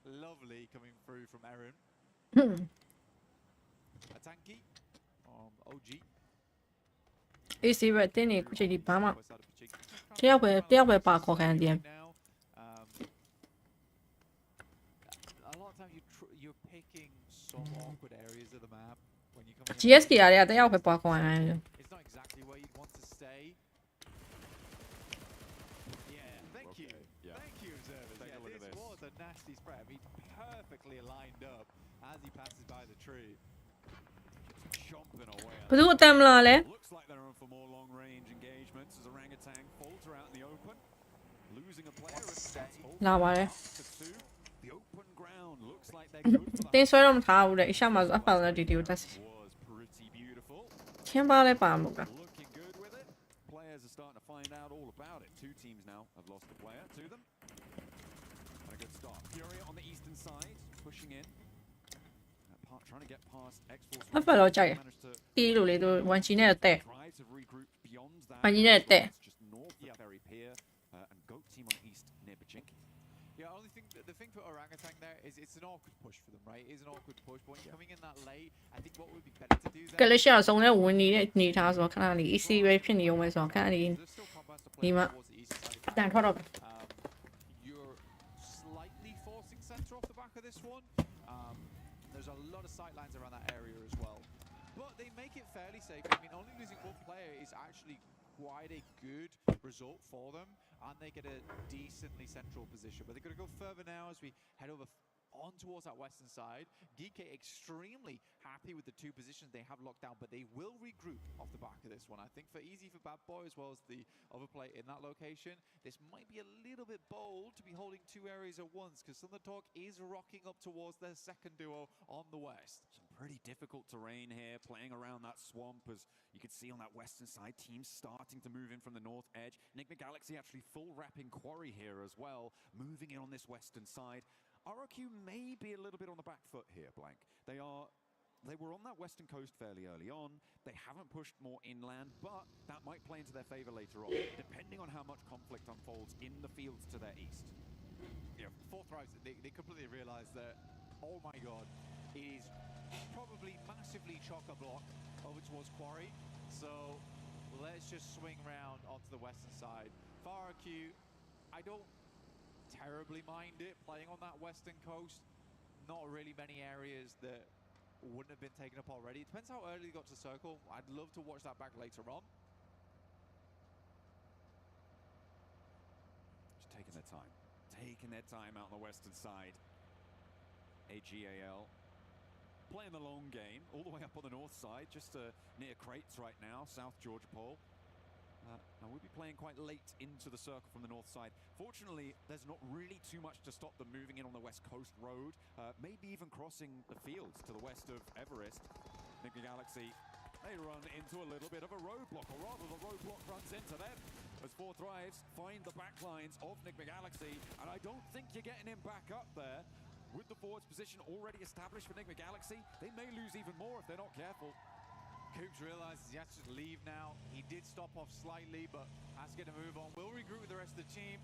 Speaker 1: Lovely coming through from Aaron. A tanky OG.
Speaker 2: အေးစီပဲတင်းနေခုချိန်ဒီဘာမှတယောက်ပဲပါခေါ်ခံတယ်
Speaker 1: A lot of times you're picking some awkward areas of the map when you come in.
Speaker 2: GSK ရတဲ့တယောက်ပဲပါခေါ်ခံတယ်
Speaker 1: It's not exactly where you'd want to stay. Yeah, thank you.
Speaker 3: Yeah.
Speaker 1: Thank you, observers.
Speaker 3: Take a look at
Speaker 1: This
Speaker 3: this.
Speaker 1: was a nasty spread. I mean, perfectly lined up as he passes by the tree.
Speaker 3: Chomping away.
Speaker 2: ဘသူအတမ်းမလားလဲ
Speaker 3: Looks like they're on for more long-range engagements as orangutan falter out in the open, losing a player.
Speaker 2: လာပါတယ်
Speaker 3: To two. The open ground looks like they're good for
Speaker 2: တင်း
Speaker 3: that.
Speaker 2: ဆွဲတော့မထားဘူးလေအရှမှာဆိုအဖော်နဲ့ဒီဒီကိုတက်စီ
Speaker 3: Was pretty beautiful.
Speaker 2: ချင်းပါလဲပါမလို့က
Speaker 3: Looking good with it. Players are starting to find out all about it. Two teams now have lost a player to them. And a good start. Fury on the eastern side, pushing in. Trying to get past X-Force.
Speaker 2: အဖော်တော့ကြိုက်
Speaker 3: Managed to
Speaker 2: တီးလို့လေသူဝန်ချီနဲ့တက်
Speaker 3: try to regroup beyond that.
Speaker 2: ဝန်ချီနဲ့တက်
Speaker 3: Just north of Ferry Pier and goat team on east near Pachinki.
Speaker 1: Yeah, only thing the thing for orangutan there is it's an awkward push for them, right? It's an awkward push. But when you're coming in that late, I think what would be better to do
Speaker 2: က
Speaker 1: there.
Speaker 2: လရှောင်းဆုံးနဲ့ဝင်နေတဲ့နေထားဆိုတော့ခဏလေး EC ပဲဖြစ်နေအောင်ပဲဆိုတော့ခဏလေး
Speaker 1: There's still combats to play
Speaker 2: Nima.
Speaker 1: towards the east side.
Speaker 2: တန်ထွက်တော့
Speaker 1: You're slightly forcing center off the back of this one. There's a lot of sight lines around that area as well. But they make it fairly safe. I mean, only losing one player is actually quite a good result for them. And they get a decently central position. But they're going to go further now as we head over on towards that western side. DK extremely happy with the two positions they have locked down, but they will regroup off the back of this one. I think for Easy, for Bad Boy, as well as the other player in that location, this might be a little bit bold to be holding two areas at once, because Thunder Talk is rocking up towards their second duo on the west.
Speaker 3: Some pretty difficult terrain here, playing around that swamp as you can see on that western side. Teams starting to move in from the north edge. Enigma Galaxy actually full wrapping Quarry here as well, moving in on this western side. RRQ may be a little bit on the back foot here, Blank. They were on that western coast fairly early on. They haven't pushed more inland, but that might play into their favor later on, depending on how much conflict unfolds in the fields to their east.
Speaker 1: Yeah, Fourth Rise, they completely realize that, oh my god, it is probably massively chock-a-block over towards Quarry. So let's just swing round onto the western side. For RRQ, I don't terribly mind it playing on that western coast. Not really many areas that wouldn't have been taken up already. It depends how early they got to circle. I'd love to watch that back later on.
Speaker 3: Just taking their time out on the western side. AGAL playing the long game all the way up on the north side, just near crates right now, South Georgia Pole. And we'll be playing quite late into the circle from the north side. Fortunately, there's not really too much to stop them moving in on the west coast road, maybe even crossing the fields to the west of Everest. Enigma Galaxy, they run into a little bit of a roadblock, or rather the roadblock runs into them. As Four Thrives find the back lines of Enigma Galaxy, and I don't think you're getting him back up there. With the forwards position already established for Enigma Galaxy, they may lose even more if they're not careful.
Speaker 1: Coops realizes he has to leave now. He did stop off slightly, but has to get a move on. Will regroup with the rest of the team.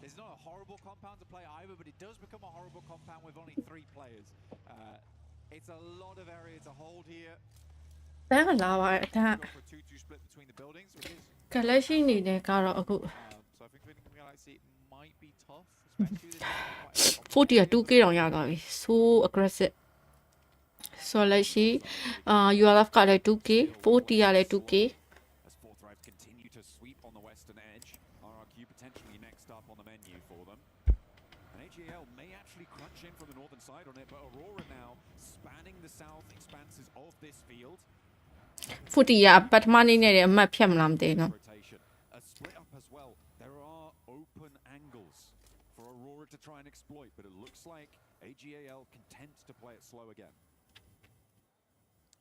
Speaker 1: It's not a horrible compound to play either, but it does become a horrible compound with only 3 players. It's a lot of area to hold here.
Speaker 2: တန်းလာပါတယ်အတန်း
Speaker 1: Go for a 2-2 split between the buildings, which is
Speaker 2: ကလရှိနေတယ်ကတော့အခု
Speaker 1: so I think for Enigma Galaxy it might be tough, especially this is quite
Speaker 2: 40 က 2k တောင်ရသွားပြီ so aggressive ဆိုလက်ရှိ URF ကလည်း 2k 40 ကလည်း 2k
Speaker 3: As Four Thrives continue to sweep on the western edge, RRQ potentially next up on the menu for them. And AGL may actually crunch in from the northern side on it, but Aurora now spanning the south expanses of this field.
Speaker 2: 40 ကပထမနေ့နဲ့အမှတ်ဖြတ်မလားမသိဘူးနော်
Speaker 3: Rotation. A split up as well. There are open angles for Aurora to try and exploit, but it looks like AGAL content to play it slow again.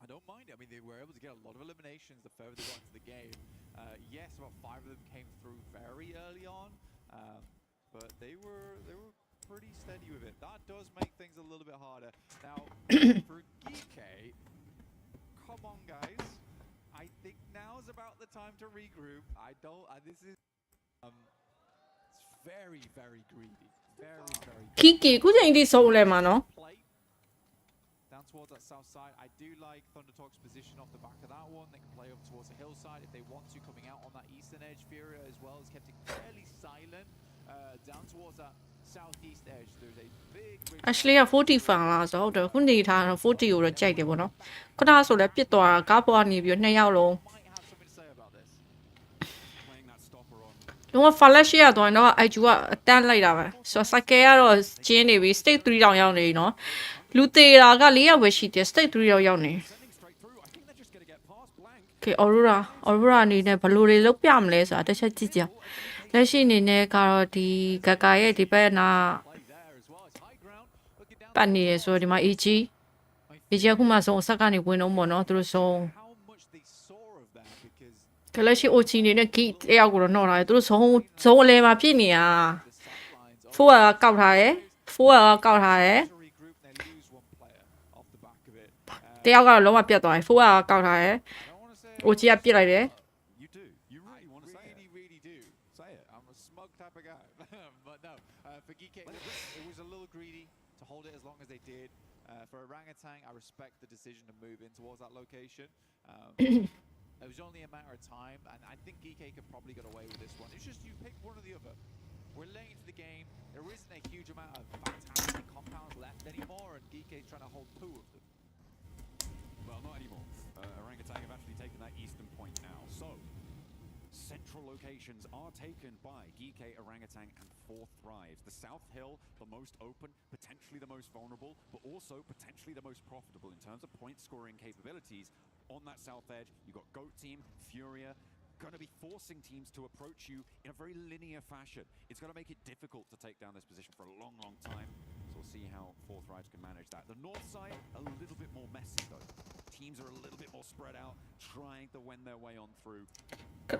Speaker 1: I don't mind it. I mean, they were able to get a lot of eliminations the further they got into the game. Yes, about 5 of them came through very early on, but they were pretty steady with it. That does make things a little bit harder. Now, for Geeke, come on, guys. I think now is about the time to regroup. This is it's very, very greedy.
Speaker 2: Kiki ခုချိန်ထိဆုံးလဲမှာနော်
Speaker 1: play down towards that south side. I do like Thunder Talk's position off the back of that one. They can play up towards the hillside if they want to, coming out on that eastern edge. Furia as well has kept it fairly silent down towards that southeast edge. There's a big
Speaker 2: Actually 40 fan လားဆိုတော့ခုနေထားတော့40ကိုတော့ကြိုက်တယ်ပေါ့နော်ခုနဆိုလဲပြစ်သွားတာကားပေါ်ကနေပြီး2ယောက်လုံး
Speaker 1: might have something to say about this.
Speaker 3: Playing that stopper on.
Speaker 2: လုံးဝ flash ရတော့တော့ IQ ကအတန်းလိုက်တာပဲဆိုတော့ cycle ကတော့ကျင်းနေပြီ state 3တောင်ရောက်နေပြီနော်လူသေးတာက4ယောက်ပဲရှိတယ် state 3ရောက်ရောက်နေ
Speaker 3: Sending straight through. I think they're just going to get past blank.
Speaker 2: Okay Aurora အနေနဲ့ဘယ်လိုတွေလုပ်ပြမလဲဆိုတာတစ်ချက်ကြည့်ကြလက်ရှိအနေနဲ့ကတော့ဒီဂကာရဲ့ဒီဘက်နာ
Speaker 1: Play there as well. It's high ground. Looking down
Speaker 2: ပတ်နေရဆိုတော့ဒီမှာ AG အခုမှဆုံးအဆက်ကနေဝင်တော့ပေါ့နော်သူတို့ဆုံး
Speaker 1: how much they saw of that because
Speaker 2: ကလက်ရှိ OG အနေနဲ့ဂိတယောက်ကိုတော့နှော့ထားတယ်သူတို့ဆုံးအလဲမှာဖြစ်နေတာ
Speaker 1: the sidelines of
Speaker 2: 4ကကောက်ထားတယ်4ကကောက်ထားတယ်
Speaker 1: to regroup and they lose one player off the back of it.
Speaker 2: တယောက်ကတော့လုံးဝပြတ်သွားတယ်4ကကောက်ထားတယ်
Speaker 1: I don't want to say
Speaker 2: OG ကပြစ်လိုက်တယ်
Speaker 3: You do. You really want to say it.
Speaker 1: really do say it. I'm a smug type of guy. But no, for Geek, it was a little greedy to hold it as long as they did. For Orangutan, I respect the decision to move in towards that location. It was only a matter of time, and I think Geek could probably get away with this one. It's just you pick one or the other. We're late into the game. There isn't a huge amount of fantastic compounds left anymore, and Geek trying to hold 2 of them.
Speaker 3: Well, not anymore. Orangutan have actually taken that eastern point now. So, central locations are taken by Geek, Orangutan, and 4 Thrives. The South Hill, the most open, potentially the most vulnerable, but also potentially the most profitable in terms of point scoring capabilities. On that south edge, you've got Goat Team, Furia, going to be forcing teams to approach you in a very linear fashion. It's going to make it difficult to take down this position for a long, long time. So we'll see how 4 Thrives can manage that. The north side, a little bit more messy though. Teams are a little bit more spread out, trying to win their way on through.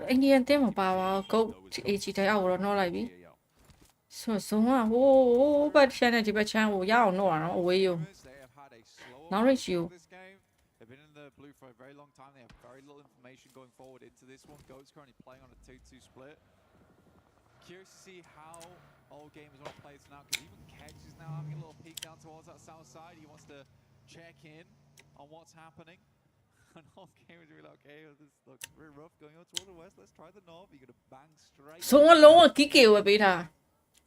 Speaker 2: အိန္ဒိယန်တင်းမပါပါကုတ် AG တယောက်ကိုတော့နှော့လိုက်ပြီဆိုတော့ဆုံးကဟိုးဘက်ချမ်းနဲ့ဒီဘက်ချမ်းကိုရအောင်နှော့တာနော်အဝေးယူ
Speaker 1: They have had a slower
Speaker 2: Now reach you.
Speaker 1: this game. They've been in the blue for a very long time. They have very little information going forward into this one. Goat's currently playing on a 2-2 split. Curious to see how all game is going to play tonight because even Kedge is now having a little peek down towards that south side. He wants to check in on what's happening. And all game is really like, okay, this looks very rough going on towards the west. Let's try the north. You're going to bang straight.
Speaker 2: ဆုံးကလုံးဝကီကေကိုပဲပေးထား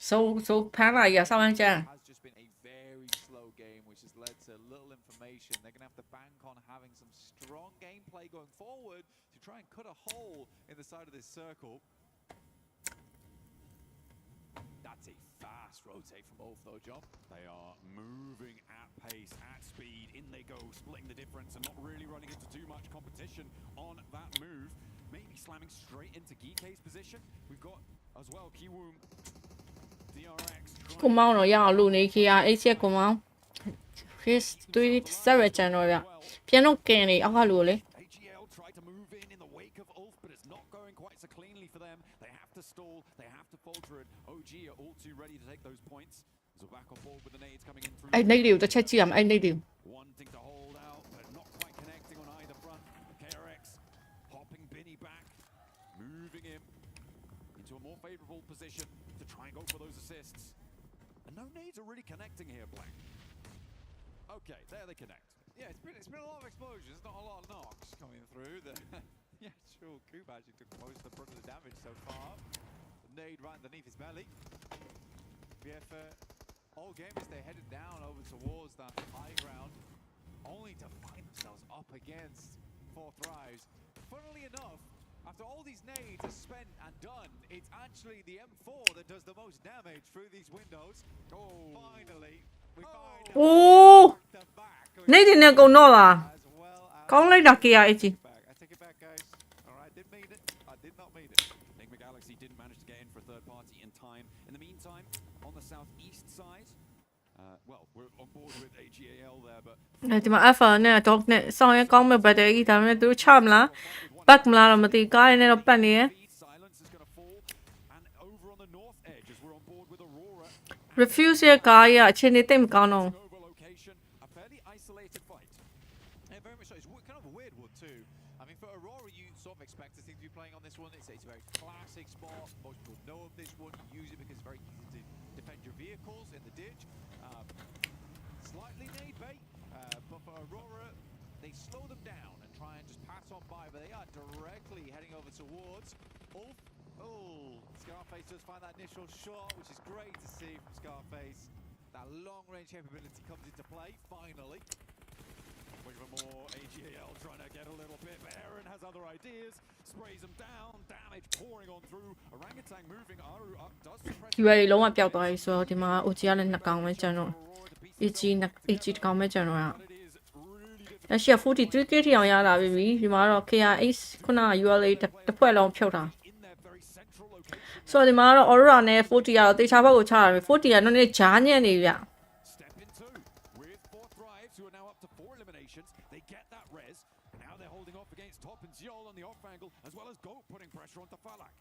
Speaker 2: ဆုံးဖမ်းလာရဆောင်းချမ်း
Speaker 1: Has just been a very slow game, which has led to little information. They're going to have to bank on having some strong gameplay going forward to try and cut a hole in the side of this circle. That's a fast rotate from both though, John.
Speaker 3: They are moving at pace, at speed. In they go, splitting the difference and not really running into too much competition on that move. Maybe slamming straight into Geek's position. We've got as well Kiwoom, DRX.
Speaker 2: ကိုမောင်းတော့ရအောင်လုပ်နေခေ8ချက်ကိုမောင်း Chris 7 channel ရပြန်တော့ကင်နေအောက်ကလူကိုလေ
Speaker 3: AGL tried to move in the wake of Ulf, but it's not going quite so cleanly for them. They have to stall, they have to falter it. OG are all too ready to take those points. So back on board with the nades coming in through.
Speaker 2: အဲ့ negative တစ်ချက်ကြည့်ရမယ်အဲ့ negative
Speaker 3: Wanting to hold out, but not quite connecting on either front. KRX hopping Binny back, moving him into a more favorable position to try and go for those assists. And no nades are really connecting here, Blank. Okay, there they connect.
Speaker 1: Yeah, it's been a lot of explosions, not a lot of knocks coming through. The actual Coop actually took most of the brunt of the damage so far. The nade right underneath his belly. Yeah, for all game as they headed down over towards that high ground, only to find themselves up against 4 Thrives. Funnily enough, after all these nades are spent and done, it's actually the M4 that does the most damage through these windows. Finally, we find
Speaker 2: Oh!
Speaker 1: the back.
Speaker 2: နေတင်နဲ့ကုန်တော့ပါ
Speaker 1: As well as
Speaker 2: ကောင်းလိုက်တာ KRH
Speaker 1: back. I take it back, guys. All right, didn't mean it. I did not mean it.
Speaker 3: Enigma Galaxy didn't manage to get in for a third party in time. In the meantime, on the southeast side, well, we're on board with AGAL there, but
Speaker 2: ဒီမှာ F နဲ့ dog နဲ့စောင်းရကောင်းမဲ့ battery ဒါပေမဲ့သူချမလား back မလားတော့မသိကားရနဲ့တော့ပတ်နေရ
Speaker 3: speed silence is going to fall. And over on the north edge, as we're on board with Aurora,
Speaker 2: refuse ရဲ့ကားရအခြေအနေတိတ်မကောင်းတော့
Speaker 3: over location, a fairly isolated fight.
Speaker 1: Yeah, very much so. It's kind of a weird one too. I mean, for Aurora, you sort of expect to seem to be playing on this one. It's a very classic spot. Most people know of this one. You use it because it's very easy to defend your vehicles in the ditch. Slightly nade bait, but for Aurora, they slow them down and try and just pass on by, but they are directly heading over towards Ulf. Oh, Scarface does find that initial shot, which is great to see from Scarface. That long-range capability comes into play, finally.
Speaker 3: Wait for more. AGAL trying to get a little bit, but Aaron has other ideas. Sprays them down. Damage pouring on through. Orangutan moving. Aru up. Does suppress.
Speaker 2: ဒီဘက်ကြီးလုံးဝပျောက်သွားပြီဆိုတော့ဒီမှာ OG ကလည်း2ကောင်ပဲကျန်တော့ AG တစ်ကောင်ပဲကျန်တော့ရအောင် လက်ရှိက 43k ထိအောင်ရလာပြီဒီမှာတော့ KRX ခုနက ULA တစ်ဖွဲ့လုံးဖြုတ်တာဆိုတော့ဒီမှာတော့ Aurora နဲ့ 40 ကတော့တေချာဘက်ကိုချတာပဲ 40 ကနည်းနည်းဂျားညံ့နေပြီဗျ
Speaker 3: Step in two with four thrives who are now up to 4 eliminations. They get that res. Now they're holding off against Top and Ziol on the off angle, as well as Goat putting pressure onto Falak.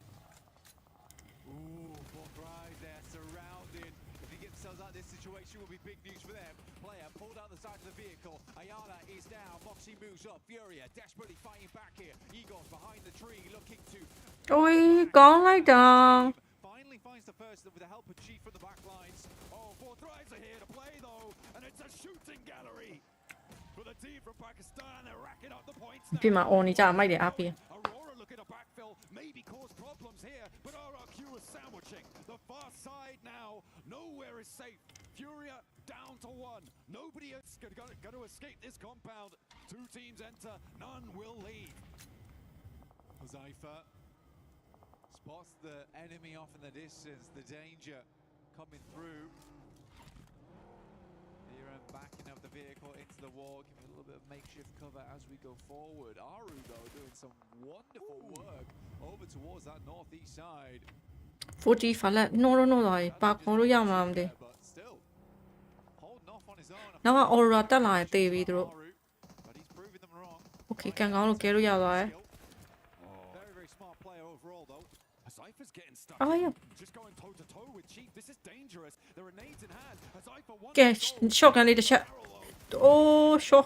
Speaker 1: Ooh, four thrives, they're surrounded. If they get themselves out of this situation, will be big news for them. Player pulled out the side of the vehicle. Ayala is down. Moxie moves up. Furia desperately fighting back here. Eagles behind the tree, looking to
Speaker 2: โอ้ยကောင်းလိုက်တာ
Speaker 1: finally finds the first with the help of Chief from the back lines.
Speaker 3: Oh, four thrives are here to play though, and it's a shooting gallery for the team from Pakistan. They're racking up the points.
Speaker 2: ဒီမှာ on နေကြမိုက်တယ်အားပေး
Speaker 3: Aurora looking to backfill, maybe cause problems here, but RRQ is sandwiching. The far side now, nowhere is safe. Furia down to one. Nobody is going to escape this compound. Two teams enter, none will leave.
Speaker 1: Zypher spots the enemy off in the distance, the danger coming through. Here and backing up the vehicle into the wall, giving a little bit of makeshift cover as we go forward. Aru, though, doing some wonderful work over towards that northeast side.
Speaker 2: 40 flat no ပါခေါ်လို့ရမှာမသိ
Speaker 1: But still, holding off on his own.
Speaker 2: နောက်က Aurora တက်လာရင်တေးပြီသူတို့
Speaker 1: Aru, but he's proving them wrong.
Speaker 2: Okay ကန်ကောင်းလို့ကဲလို့ရသွားတယ်
Speaker 1: Very, very smart player overall, though.
Speaker 3: Zypher's getting stuck.
Speaker 2: Oh, yeah.
Speaker 3: Just going toe to toe with Chief. This is dangerous. There are nades in hand. Zypher wants
Speaker 2: ကဲ shotgun လေးတစ်ချက် အိုး shot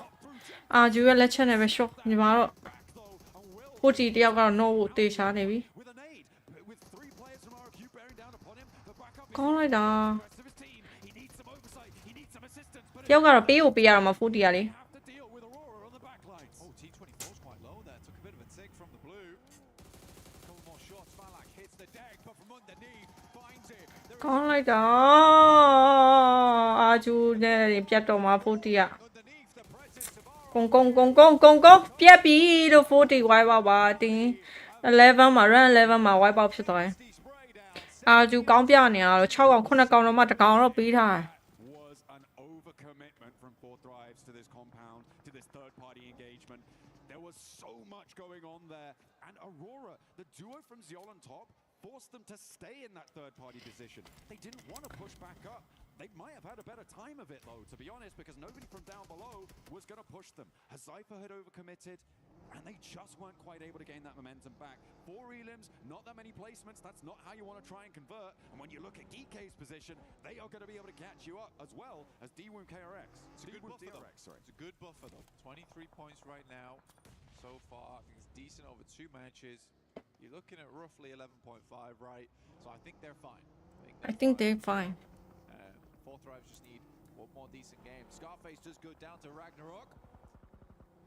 Speaker 2: အာဂျူရဲ့လက်ချက်နဲ့ပဲ shot ဒီမှာတော့
Speaker 3: back though, and will
Speaker 2: 40 တယောက်ကတော့ no ကိုတေချာနေပြီ
Speaker 3: with a nade. With three players from RQ bearing down upon him. The backup is
Speaker 2: ကောင်းလိုက်တာ
Speaker 3: the rest of his team. He needs some oversight. He needs some assistance. But
Speaker 2: တယောက်ကတော့ပေးဖို့ပေးရတော့မှာ 40 ကလေ
Speaker 3: have to deal with Aurora on the back lines.
Speaker 1: Oh, T24 is quite low there. Took a bit of a tick from the blue. Couple more shots. Falak hits the deck, but from underneath finds it. There
Speaker 2: ကောင်းလိုက်တာအာဂျူနဲ့ပြတ်တော့မှာ 40 က
Speaker 1: underneath the presence of Aru.
Speaker 2: ကုန်းပြက်ပြီလို့ 40 wipe out ပါတင်း11မှာ run 11မှာ wipe out ဖြစ်သွားတယ်
Speaker 1: Spray down.
Speaker 2: အာဂျူကောင်းပြနေတာတော့6ကောင်9ကောင်တော့မှ1ကောင်တော့ပေးထားတယ်
Speaker 3: Was an overcommitment from Four Thrives to this compound, to this third-party engagement. There was so much going on there, and Aurora, the duo from Ziol on top, forced them to stay in that third-party position. They didn't want to push back up. They might have had a better time of it, though, to be honest, because nobody from down below was going to push them. Zypher had overcommitted, and they just weren't quite able to gain that momentum back. 4 elims, not that many placements. That's not how you want to try and convert. And when you look at Geeke's position, they are going to be able to catch you up as well as D-Woom KRX.
Speaker 1: It's a good buffer, though. It's a good buffer, though. 23 points right now so far. I think it's decent over 2 matches. You're looking at roughly 11.5, right? So I think they're fine.
Speaker 2: I think they're fine
Speaker 1: Four Thrives just need one more decent game. Scarface does go down to Ragnarok.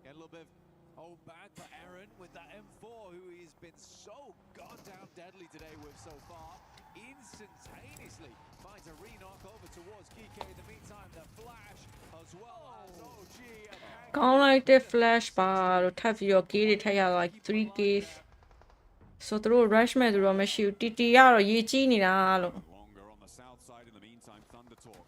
Speaker 1: Get a little bit of hold back for Aaron with that M4, who he's been so goddamn deadly today with so far. Instantaneously finds a re-knock over towards Kike. In the meantime, the flash as well as OG.
Speaker 2: ကောင်းလိုက်တဲ့ flash ပါလို့ထပ်ပြီးတော့ key တွေထပ်ရတော့ like 3k ဆိုသူတို့ rush မဲ့သူတော့မရှိဘူး TT ကတော့ရေကြီးနေတာလို့
Speaker 3: Longer on the south side in the meantime, Thunder Talk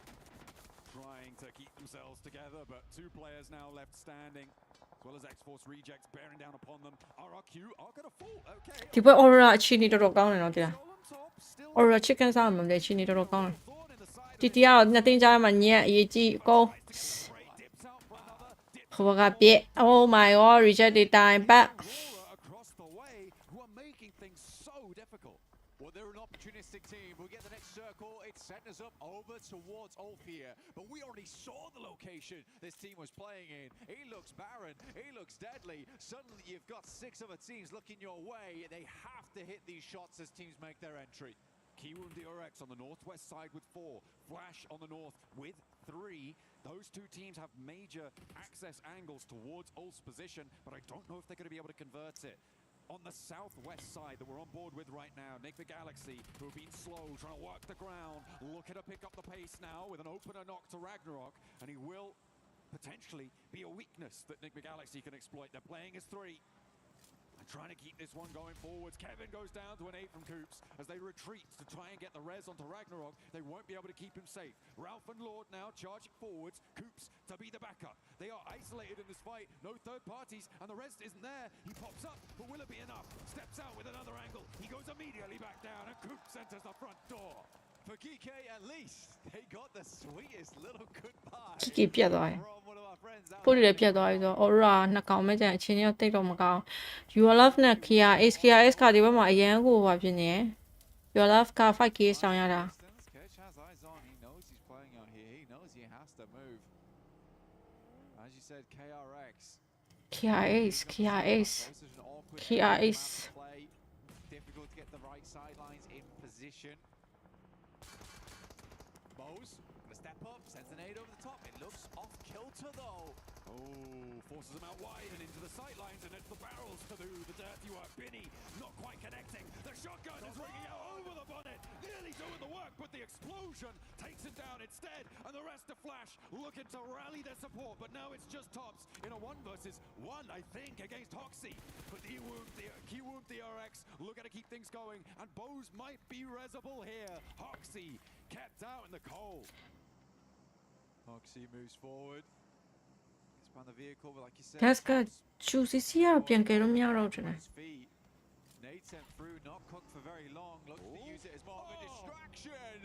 Speaker 3: trying to keep themselves together, but 2 players now left standing, as well as X-Force rejects bearing down upon them. RRQ are going to fall. Okay.
Speaker 2: ဒီဘက် Aurora အခြေအနေတော်တော်ကောင်းနေတော့တရား
Speaker 3: Ziol on top, still
Speaker 2: Aurora chicken စားမှမလဲအခြေအနေတော်တော်ကောင်းတယ်
Speaker 3: thorn in the side.
Speaker 2: TT ကတော့နှစ်သိန်းကြားမှာညက်အရေးကြီးအကုန်
Speaker 3: Spray dips out for another. Dips
Speaker 2: ဟိုဘက်ကပြက် Oh my god reject တွေတိုင်ပတ်
Speaker 3: Aurora across the way, who are making things so difficult.
Speaker 1: Well, they're an opportunistic team. We'll get the next circle. It's setting us up over towards Ulf here. But we already saw the location this team was playing in. He looks barren. He looks deadly. Suddenly, you've got 6 other teams looking your way. They have to hit these shots as teams make their entry.
Speaker 3: Kiwoom DRX on the northwest side with 4. Flash on the north with 3. Those two teams have major access angles towards Ulf's position, but I don't know if they're going to be able to convert it. On the southwest side that we're on board with right now, Nick the Galaxy, who have been slow, trying to work the ground, looking to pick up the pace now with an opener knock to Ragnarok, and he will potentially be a weakness that Nick the Galaxy can exploit. They're playing as 3. And trying to keep this one going forwards. Kevin goes down to an 8 from Coops as they retreat to try and get the res onto Ragnarok. They won't be able to keep him safe. Ralph and Lord now charging forwards. Coops to be the backup. They are isolated in this fight. No third parties, and the rest isn't there. He pops up, but will it be enough? Steps out with another angle. He goes immediately back down, and Coops enters the front door.
Speaker 1: For GK, at least they got the sweetest little goodbye
Speaker 2: ကြီးကြီးပြတ်သွားတယ်
Speaker 1: from one of our friends. That
Speaker 2: ပို့လည်းပြတ်သွားပြီဆိုတော့ Aura နှစ်ကောင်ပဲကြံအချင်းရောတိတ်တော့မကောင်း Your Love နဲ့ Kia Ace ကဒီဘက်မှာအရန်ကိုဟိုဖြစ်နေရယ် Your Love က 5k တောင်းရတာ
Speaker 1: Coach has eyes on. He knows he's playing out here. He knows he has to move. As you said, KRX.
Speaker 2: Kia Ace
Speaker 1: This is an awkward
Speaker 2: Kia
Speaker 1: area of
Speaker 2: Ace.
Speaker 1: map to play. Difficult to get the right sidelines in position. Bose gonna step up, sends an 8 over the top. It looks off kilter though.
Speaker 3: Oh, forces him out wide and into the sightlines, and it's the barrels to do the dirty work. Binny not quite connecting. The shotgun is ringing out over the bonnet, nearly doing the work, but the explosion takes it down instead, and the rest of Flash looking to rally their support, but now it's just Tops in a 1 versus 1, I think, against Hoxie. But Kiwoom DRX looking to keep things going, and Bose might be resable here. Hoxie kept out in the cold.
Speaker 1: Foxy moves forward. Expand the vehicle, but like you said,
Speaker 2: That's good ချူစီစီကတော့ပြန်ကယ်လို့မရတော့ဘူး
Speaker 1: his feet. Nate sent through, not cooked for very long. Looks to use it as more of a distraction,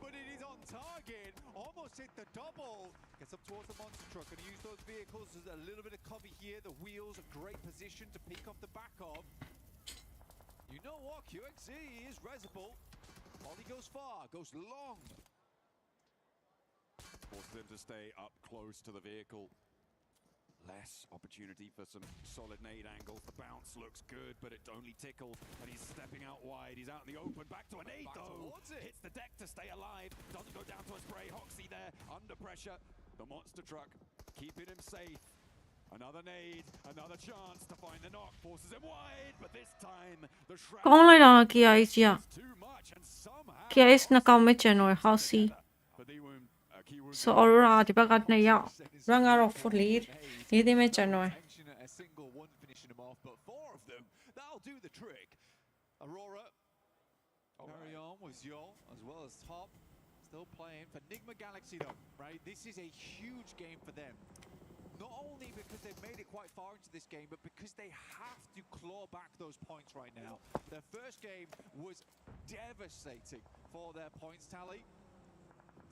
Speaker 1: but it is on target. Almost hit the double. Gets up towards the monster truck and use those vehicles as a little bit of cover here. The wheels, a great position to peek off the back of. You know what? QXZ is resible. Ollie goes far, goes long.
Speaker 3: Forces him to stay up close to the vehicle. Less opportunity for some solid nade angles. The bounce looks good, but it only tickled, and he's stepping out wide. He's out in the open. Back to a nade, though. Hits the deck to stay alive. Doesn't go down to a spray. Hoxie there, under pressure. The monster truck keeping him safe. Another nade, another chance to find the knock. Forces him wide, but this time the shroud
Speaker 2: ကောင်းလိုက်တာ Kia Ace ကြီးက
Speaker 3: is too much, and somehow
Speaker 2: Kia Ace နှစ်ကောင်ပဲကျန်တော့ Hoxie
Speaker 3: but they won't Kiwoom
Speaker 2: So Aura ဒီဘက်က2ယောက် Run ကတော့ full lead ၄သိန်းပဲကျန်တော့
Speaker 1: Tension at a single one finishing them off, but 4 of them, that'll do the trick. Aurora, carry on with Yol as well as Top. Still playing for Nigma Galaxy though, right? This is a huge game for them. Not only because they've made it quite far into this game, but because they have to claw back those points right now. Their first game was devastating for their points tally.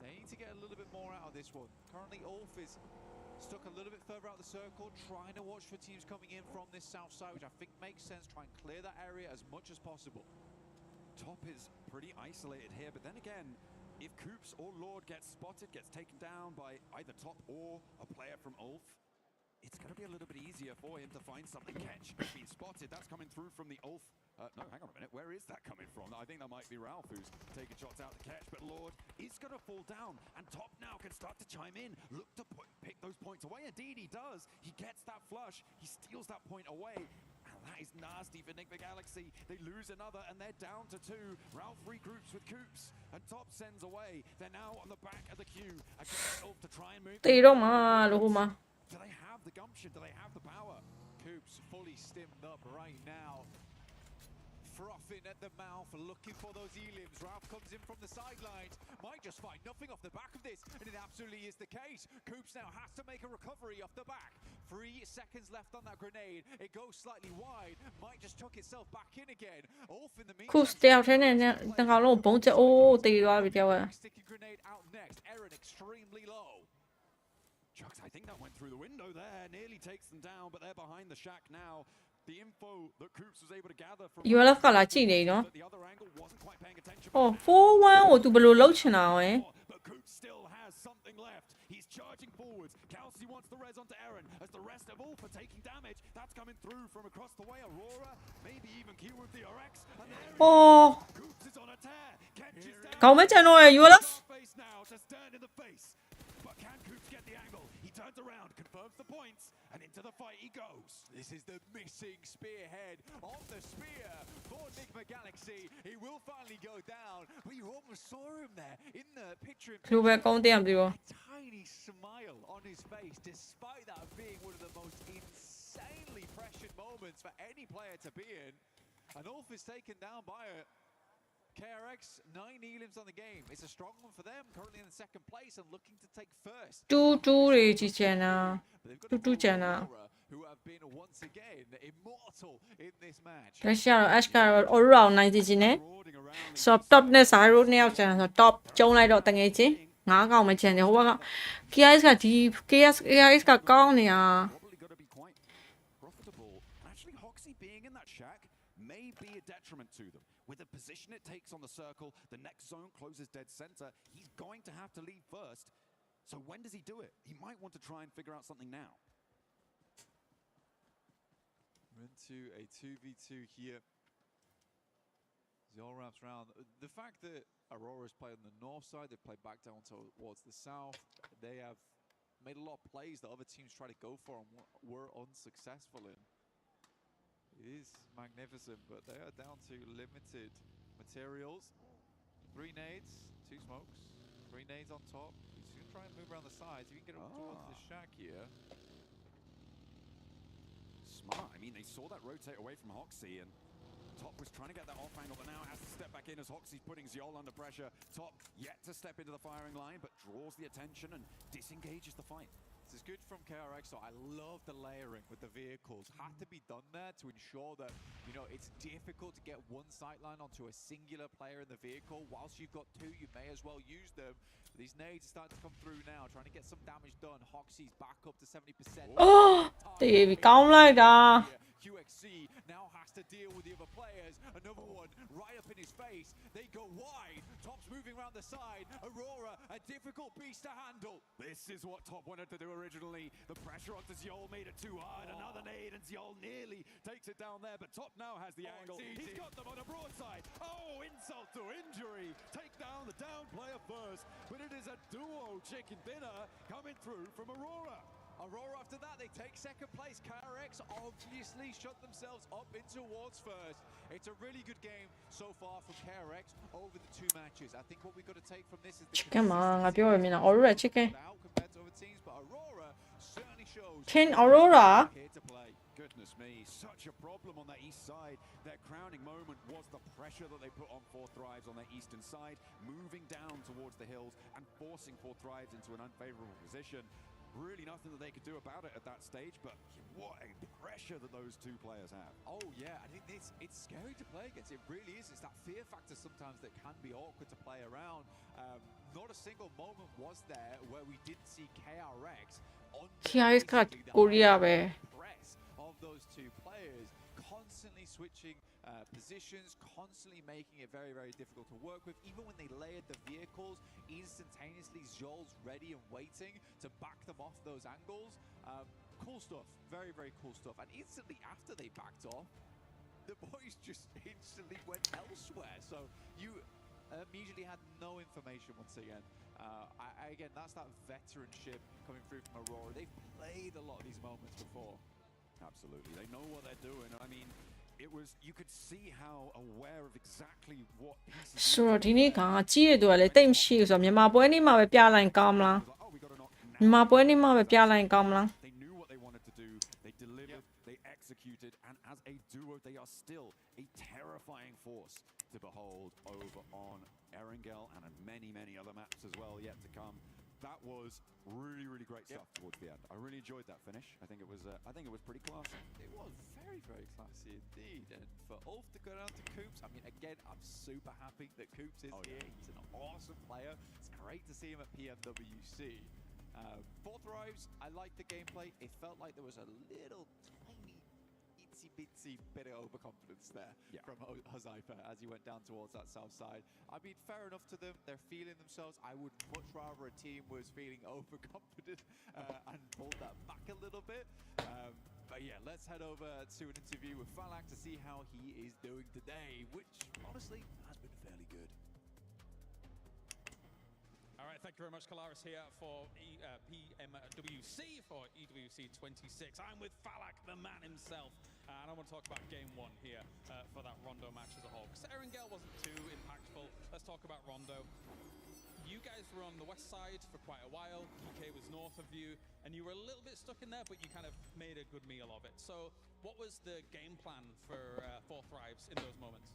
Speaker 1: They need to get a little bit more out of this one. Currently, Ulf is stuck a little bit further out the circle, trying to watch for teams coming in from this south side, which I think makes sense. Try and clear that area as much as possible.
Speaker 3: Top is pretty isolated here, but then again, if Coops or Lord gets spotted, gets taken down by either Top or a player from Ulf, it's going to be a little bit easier for him to find something catch. He's been spotted. That's coming through from the Ulf. No, hang on a minute. Where is that coming from? I think that might be Ralph who's taking shots out to catch, but Lord is going to fall down, and Top now can start to chime in, look to pick those points away. Indeed, he does. He gets that flush. He steals that point away. And that is nasty for Nick the Galaxy. They lose another, and they're down to 2. Ralph regroups with Coops, and Top sends away. They're now on the back of the queue against Ulf to try and move.
Speaker 2: တေတော့မှာလို့ဟိုမှာ
Speaker 3: Do they have the gumption? Do they have the power?
Speaker 1: Coops fully stimmed up right now. Frothing at the mouth, looking for those elims. Ralph comes in from the sidelines. Might just find nothing off the back of this, and it absolutely is the case. Coops now has to make a recovery off the back. 3 seconds left on that grenade. It goes slightly wide. Might just tuck itself back in again. Ulf in the meantime.
Speaker 2: ခုတယောက်ထဲနဲ့နှစ်ကောင်လုံးဘုံချက်အိုးတေသွားပြီတယောက်က
Speaker 1: Sticky grenade out next. Aaron extremely low.
Speaker 3: Chucks, I think that went through the window there. Nearly takes them down, but they're behind the shack now. The info that Coops was able to gather from
Speaker 2: ULF ကလာကြည့်နေနော်
Speaker 3: that the other angle wasn't quite paying attention.
Speaker 2: ဟော4-1ကိုသူဘယ်လိုလုပ်ချင်တာဝဲ
Speaker 3: But Coops still has something left. He's charging forwards. Kelsey wants the res onto Aaron as the rest of Ulf are taking damage. That's coming through from across the way. Aurora, maybe even Q with the RX. And there
Speaker 2: ဟော
Speaker 3: Coops is on a tear. Kench is down.
Speaker 2: ကောင်းမကြံတော့ရ ULF
Speaker 3: Face now to stand in the face. But can Coops get the angle? He turns around, confirms the points, and into the fight he goes.
Speaker 1: This is the missing spearhead of the spear for Nigma Galaxy. He will finally go down, but you almost saw him there in the picture.
Speaker 2: ဘယ်လိုပဲကောင်းတဲ့အောင်ပြီးတော့
Speaker 1: Tiny smile on his face, despite that being one of the most insanely pressured moments for any player to be in. And Ulf is taken down by a KRX, 9 elims on the game. It's a strong one for them, currently in second place and looking to take first.
Speaker 2: 2-2 တွေကြီးချင်တာ
Speaker 1: But they've got
Speaker 2: 2-2 ကျန်တာ
Speaker 1: Aurora, who have been once again immortal in this match.
Speaker 2: လက်ရှိကတော့ Ash ကတော့ Aurora ကိုနိုင်စီခြင်းနဲ့
Speaker 1: Marauding around
Speaker 2: ဆိုတော့ top နဲ့ Zyro နှစ်ယောက်ကျန်ဆိုတော့ top ကျုံးလိုက်တော့တငယ်ချင်း9កောင်မချန်တယ်ဟိုဘက်က KS ကဒီ KS ကကောင်းနေတာ
Speaker 3: Probably going to be quite profitable. Actually, Hoxie being in that shack may be a detriment to them. With the position it takes on the circle, the next zone closes dead center. He's going to have to lead first. So when does he do it? He might want to try and figure out something now.
Speaker 1: We're into a 2v2 here. Zol wraps around. The fact that Aurora's played on the north side, they played back down towards the south. They have made a lot of plays that other teams try to go for and were unsuccessful in. It is magnificent, but they are down to limited materials. 3 nades, 2 smokes, 3 nades on top. He's going to try and move around the sides. If you can get up towards the shack here.
Speaker 3: Smart. I mean, they saw that rotate away from Hoxie, and Top was trying to get that off angle, but now has to step back in as Hoxie's putting Ziol under pressure. Top yet to step into the firing line, but draws the attention and disengages the fight.
Speaker 1: This is good from KRX, so I love the layering with the vehicles. Had to be done there to ensure that, you know, it's difficult to get one sightline onto a singular player in the vehicle. Whilst you've got 2, you may as well use them. These nades are starting to come through now, trying to get some damage done. Hoxie's back up to 70%.
Speaker 2: အော်တေးကောင်းလိုက်တာ
Speaker 1: QXC now has to deal with the other players. Another one right up in his face. They go wide. Top's moving around the side. Aurora, a difficult beast to handle.
Speaker 3: This is what Top wanted to do originally. The pressure onto Ziol made it too hard. Another nade, and Ziol nearly takes it down there, but Top now has the angle. He's got them on a broadside. Oh, insult to injury. Take down the down player first, but it is a duo chicken dinner coming through from Aurora.
Speaker 1: Aurora after that, they take second place. KRX obviously shut themselves up in towards first. It's a really good game so far from KRX over the 2 matches. I think what we've got to take from this is the
Speaker 2: 干嘛ငါပြောရမင်းလား Aurora chicken
Speaker 1: out compared to other teams, but Aurora certainly shows
Speaker 2: King Aurora
Speaker 1: here to play.
Speaker 3: Goodness me, such a problem on that east side. Their crowning moment was the pressure that they put on Four Thrives on their eastern side, moving down towards the hills and forcing Four Thrives into an unfavorable position. Really nothing that they could do about it at that stage, but what a pressure that those 2 players have.
Speaker 1: Oh yeah, I think it's scary to play against. It really is. It's that fear factor sometimes that can be awkward to play around. Not a single moment was there where we didn't see KRX on
Speaker 2: KRX ကကိုရီးယားပဲ
Speaker 1: press of those 2 players, constantly switching positions, constantly making it very, very difficult to work with. Even when they layered the vehicles, instantaneously Zol's ready and waiting to back them off those angles. Cool stuff, very, very cool stuff. And instantly after they backed off, the boys just instantly went elsewhere. So you immediately had no information once again. Again, that's that veteranship coming through from Aurora. They've played a lot of these moments before.
Speaker 3: Absolutely, they know what they're doing. I mean, it was, you could see how aware of exactly what pieces.
Speaker 2: ဆိုတော့ဒီနေ့ကကြည့်ရတော့လေတိတ်မရှိဘူးဆိုတော့မြန်မာပွဲနေ့မှာပဲပြလိုက်ကောင်းမလား
Speaker 3: Oh, we got to knock
Speaker 2: မြန်မာပွဲနေ့မှာပဲပြလိုက်ကောင်းမလား
Speaker 3: They knew what they wanted to do. They delivered, they executed, and as a duo, they are still a terrifying force to behold over on Erangel and on many, many other maps as well yet to come. That was really, really great stuff towards the end. I really enjoyed that finish. I think it was pretty classy.
Speaker 1: It was very, very classy indeed. And for Ulf to go down to Coops, I mean, again, I'm super happy that Coops is here. He's an awesome player. It's great to see him at PMWC. Four Thrives, I liked the gameplay. It felt like there was a little tiny, itsy bit of overconfidence there from Huzaifa as he went down towards that south side. I mean, fair enough to them. They're feeling themselves. I would much rather a team was feeling overconfident and pulled that back a little bit. But yeah, let's head over to an interview with Falak to see how he is doing today, which honestly has been fairly good.
Speaker 5: All right, thank you very much, Kalaris, here for PMWC for EWC 26. I'm with Falak, the man himself, and I want to talk about Game 1 here for that Rondo match as a whole. Because Erangel wasn't too impactful. Let's talk about Rondo. You guys were on the west side for quite a while. DK was north of you, and you were a little bit stuck in there, but you kind of made a good meal of it. So, what was the game plan for Four Thrives in those moments?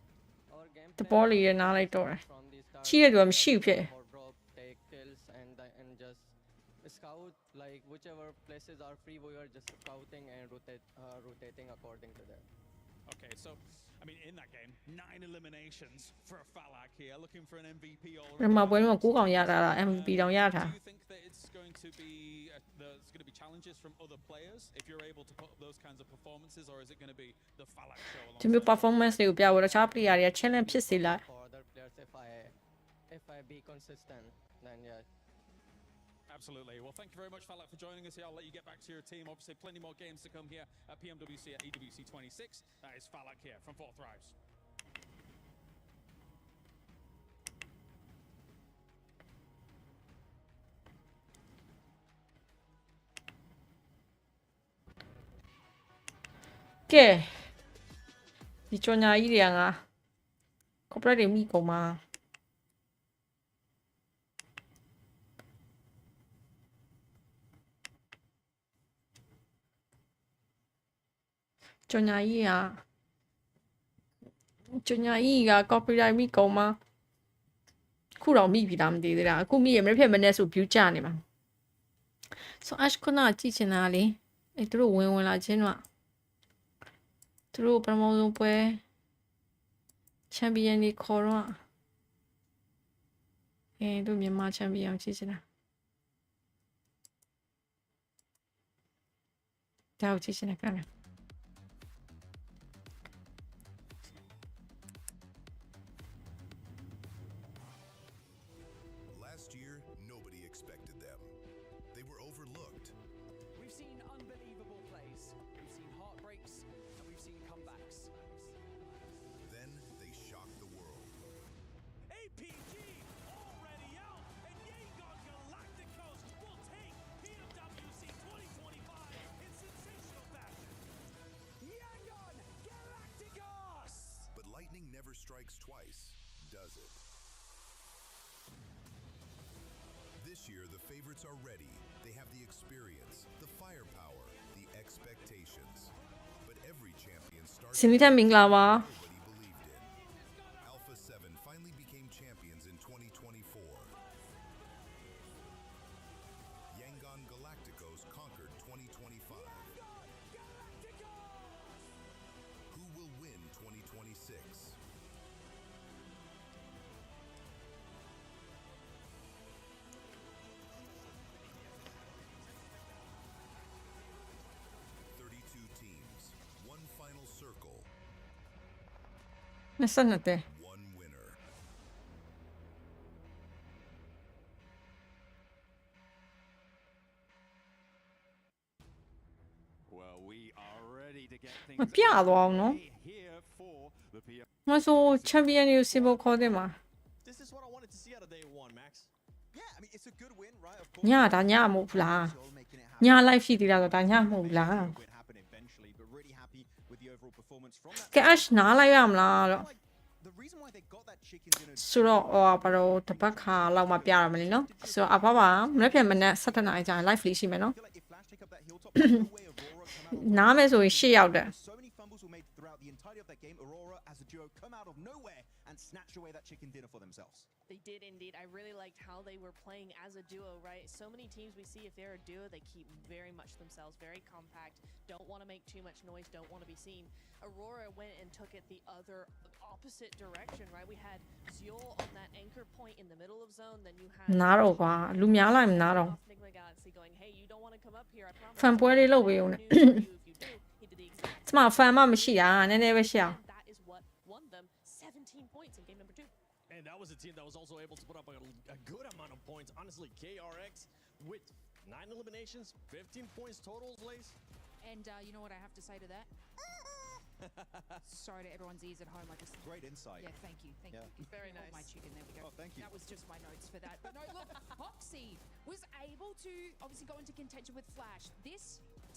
Speaker 2: တဘောလေးရနားလိုက်တော့တယ်။ကြီးတဲ့သူကမရှိဖြစ်
Speaker 10: take kills and just scout like whichever places are free we are just scouting and rotating according to that.
Speaker 5: Okay, so I mean in that game 9 eliminations for Falak here looking for an MVP already.
Speaker 2: ဒီမှာပွဲလုံးက9កောင်ရတာလား MVP တောင်ရတာ
Speaker 5: Do you think that it's going to be there's going to be challenges from other players if you're able to put up those kinds of performances, or is it going to be the Falak show alone?
Speaker 2: ဒီမျိုး performance တွေကိုပြဖို့တခြား player တွေက challenge ဖြစ်စေလား
Speaker 10: For other players if I be consistent then yeah.
Speaker 5: Absolutely. Well, thank you very much, Falak, for joining us here. I'll let you get back to your team. Obviously, plenty more games to come here at PMWC at EWC 26. That is Falak here from Four Thrives.
Speaker 2: Okay. ဒီကြော်ညာကြီးတွေကငါ corporate တွေမိကုန်မှာ ကြော်ညာကြီးက copyright မိကုန်မှာခုတော့မိပြီလားမသိသေးတာအခုမိရမဖြစ်မနဲ့ဆို view ကျနေမှာ so ash ခုနကြည့်ချင်တာလေအဲ့သူတို့ဝင်လာခြင်းတော့သူတို့ပထမဆုံးပွဲ champion တွေခေါ်တော့တို့မြန်မာ champion ကြည့်ချင်တာဒါကိုကြည့်ချင်တာကလည်း
Speaker 11: Strikes twice, does it? This year, the favorites are ready. They have the experience, the firepower, the expectations. But every champion starts with nobody believed in. Alpha 7 finally became champions in 2024. Yangon Galacticos conquered 2025. Who will win 2026? Circle. One winner.
Speaker 3: Well, we are ready to get things
Speaker 2: မပြသွားအောင်နော်
Speaker 3: here for the PM.
Speaker 2: မဆို champion တွေကိုစီဖို့ခေါ်တယ်မှာ
Speaker 6: This is what I wanted to see out of day 1, Max.
Speaker 9: Yeah, I mean it's a good win, right? Of course.
Speaker 2: ညဒါညမဟုတ်ဘူးလားည live ရှိသေးတာဆိုဒါညမဟုတ်ဘူးလား ကဲ ash နားလိုက်ရမလားတော့ဆိုတော့ဘာလို့တပတ်ခါလောက်မှပြရမလဲနော်ဆိုတော့အဖပါမနေ့ပြန်မနေ့7နာရီကြာ live လေးရှိမယ်နော်နားမယ်ဆိုရင်8ရောက်တယ်
Speaker 9: snatch away that chicken dinner for themselves.
Speaker 8: They did indeed. I really liked how they were playing as a duo, right? So many teams we see, if they're a duo, they keep very much themselves, very compact, don't want to make too much noise, don't want to be seen. Aurora went and took it the other opposite direction, right? We had Zeol on that anchor point in the middle of zone, then you had
Speaker 2: နားတော့ကွာလူများလိုက်မနားတော့
Speaker 8: Enigma Galaxy going, hey, you don't want to come up here, I promise.
Speaker 2: fan ပွဲလေးလုပ်ပေးဦးနဲ့
Speaker 8: He did the exact
Speaker 2: ကျမ fan မှမရှိတာနည်းနည်းပဲရှိအောင်
Speaker 8: And that is what won them 17 points in game number 2.
Speaker 6: And that was a team that was also able to put up a good amount of points. Honestly, KRX with 9 eliminations, 15 points total, Lace.
Speaker 7: And you know what I have to say to that? Sorry to everyone's ears at home. I just
Speaker 9: Great insight.
Speaker 7: yeah, thank you.
Speaker 8: Very
Speaker 7: Hold my
Speaker 8: nice.
Speaker 7: chicken. There we go.
Speaker 9: Oh, thank you.
Speaker 7: That was just my notes for that. But no, look, Hoxie was able to obviously go into contention with Flash. This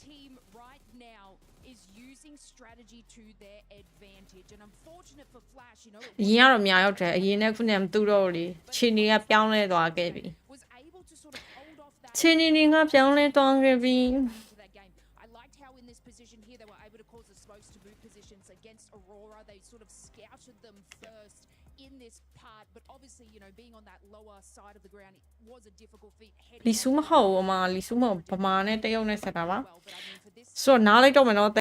Speaker 7: team right now is using strategy to their advantage, and unfortunate for Flash, you know,
Speaker 2: အရင်ကတော့များရောက်တယ်အရင်နဲ့ခုနဲ့မတူတော့ဘူးလေချင်းနေကပြောင်းလဲသွားခဲ့ပြီ
Speaker 7: was able to sort of hold off that.
Speaker 2: ချင်းနေကပြောင်းလဲသွားခဲ့ပြီ
Speaker 7: into that game. I liked how in this position here they were able to cause the smokes to move positions against Aurora. They sort of scouted them first in this part, but obviously, you know, being on that lower side of the ground, it was a difficult feat.
Speaker 2: လီဆူမဟုတ်ဘူးအမလီဆူမဗမာနဲ့တရုတ်နဲ့ဆက်တာပါ
Speaker 7: Well, but I mean, for this
Speaker 2: ဆိုတော့နားလိုက်တော့မယ်နော်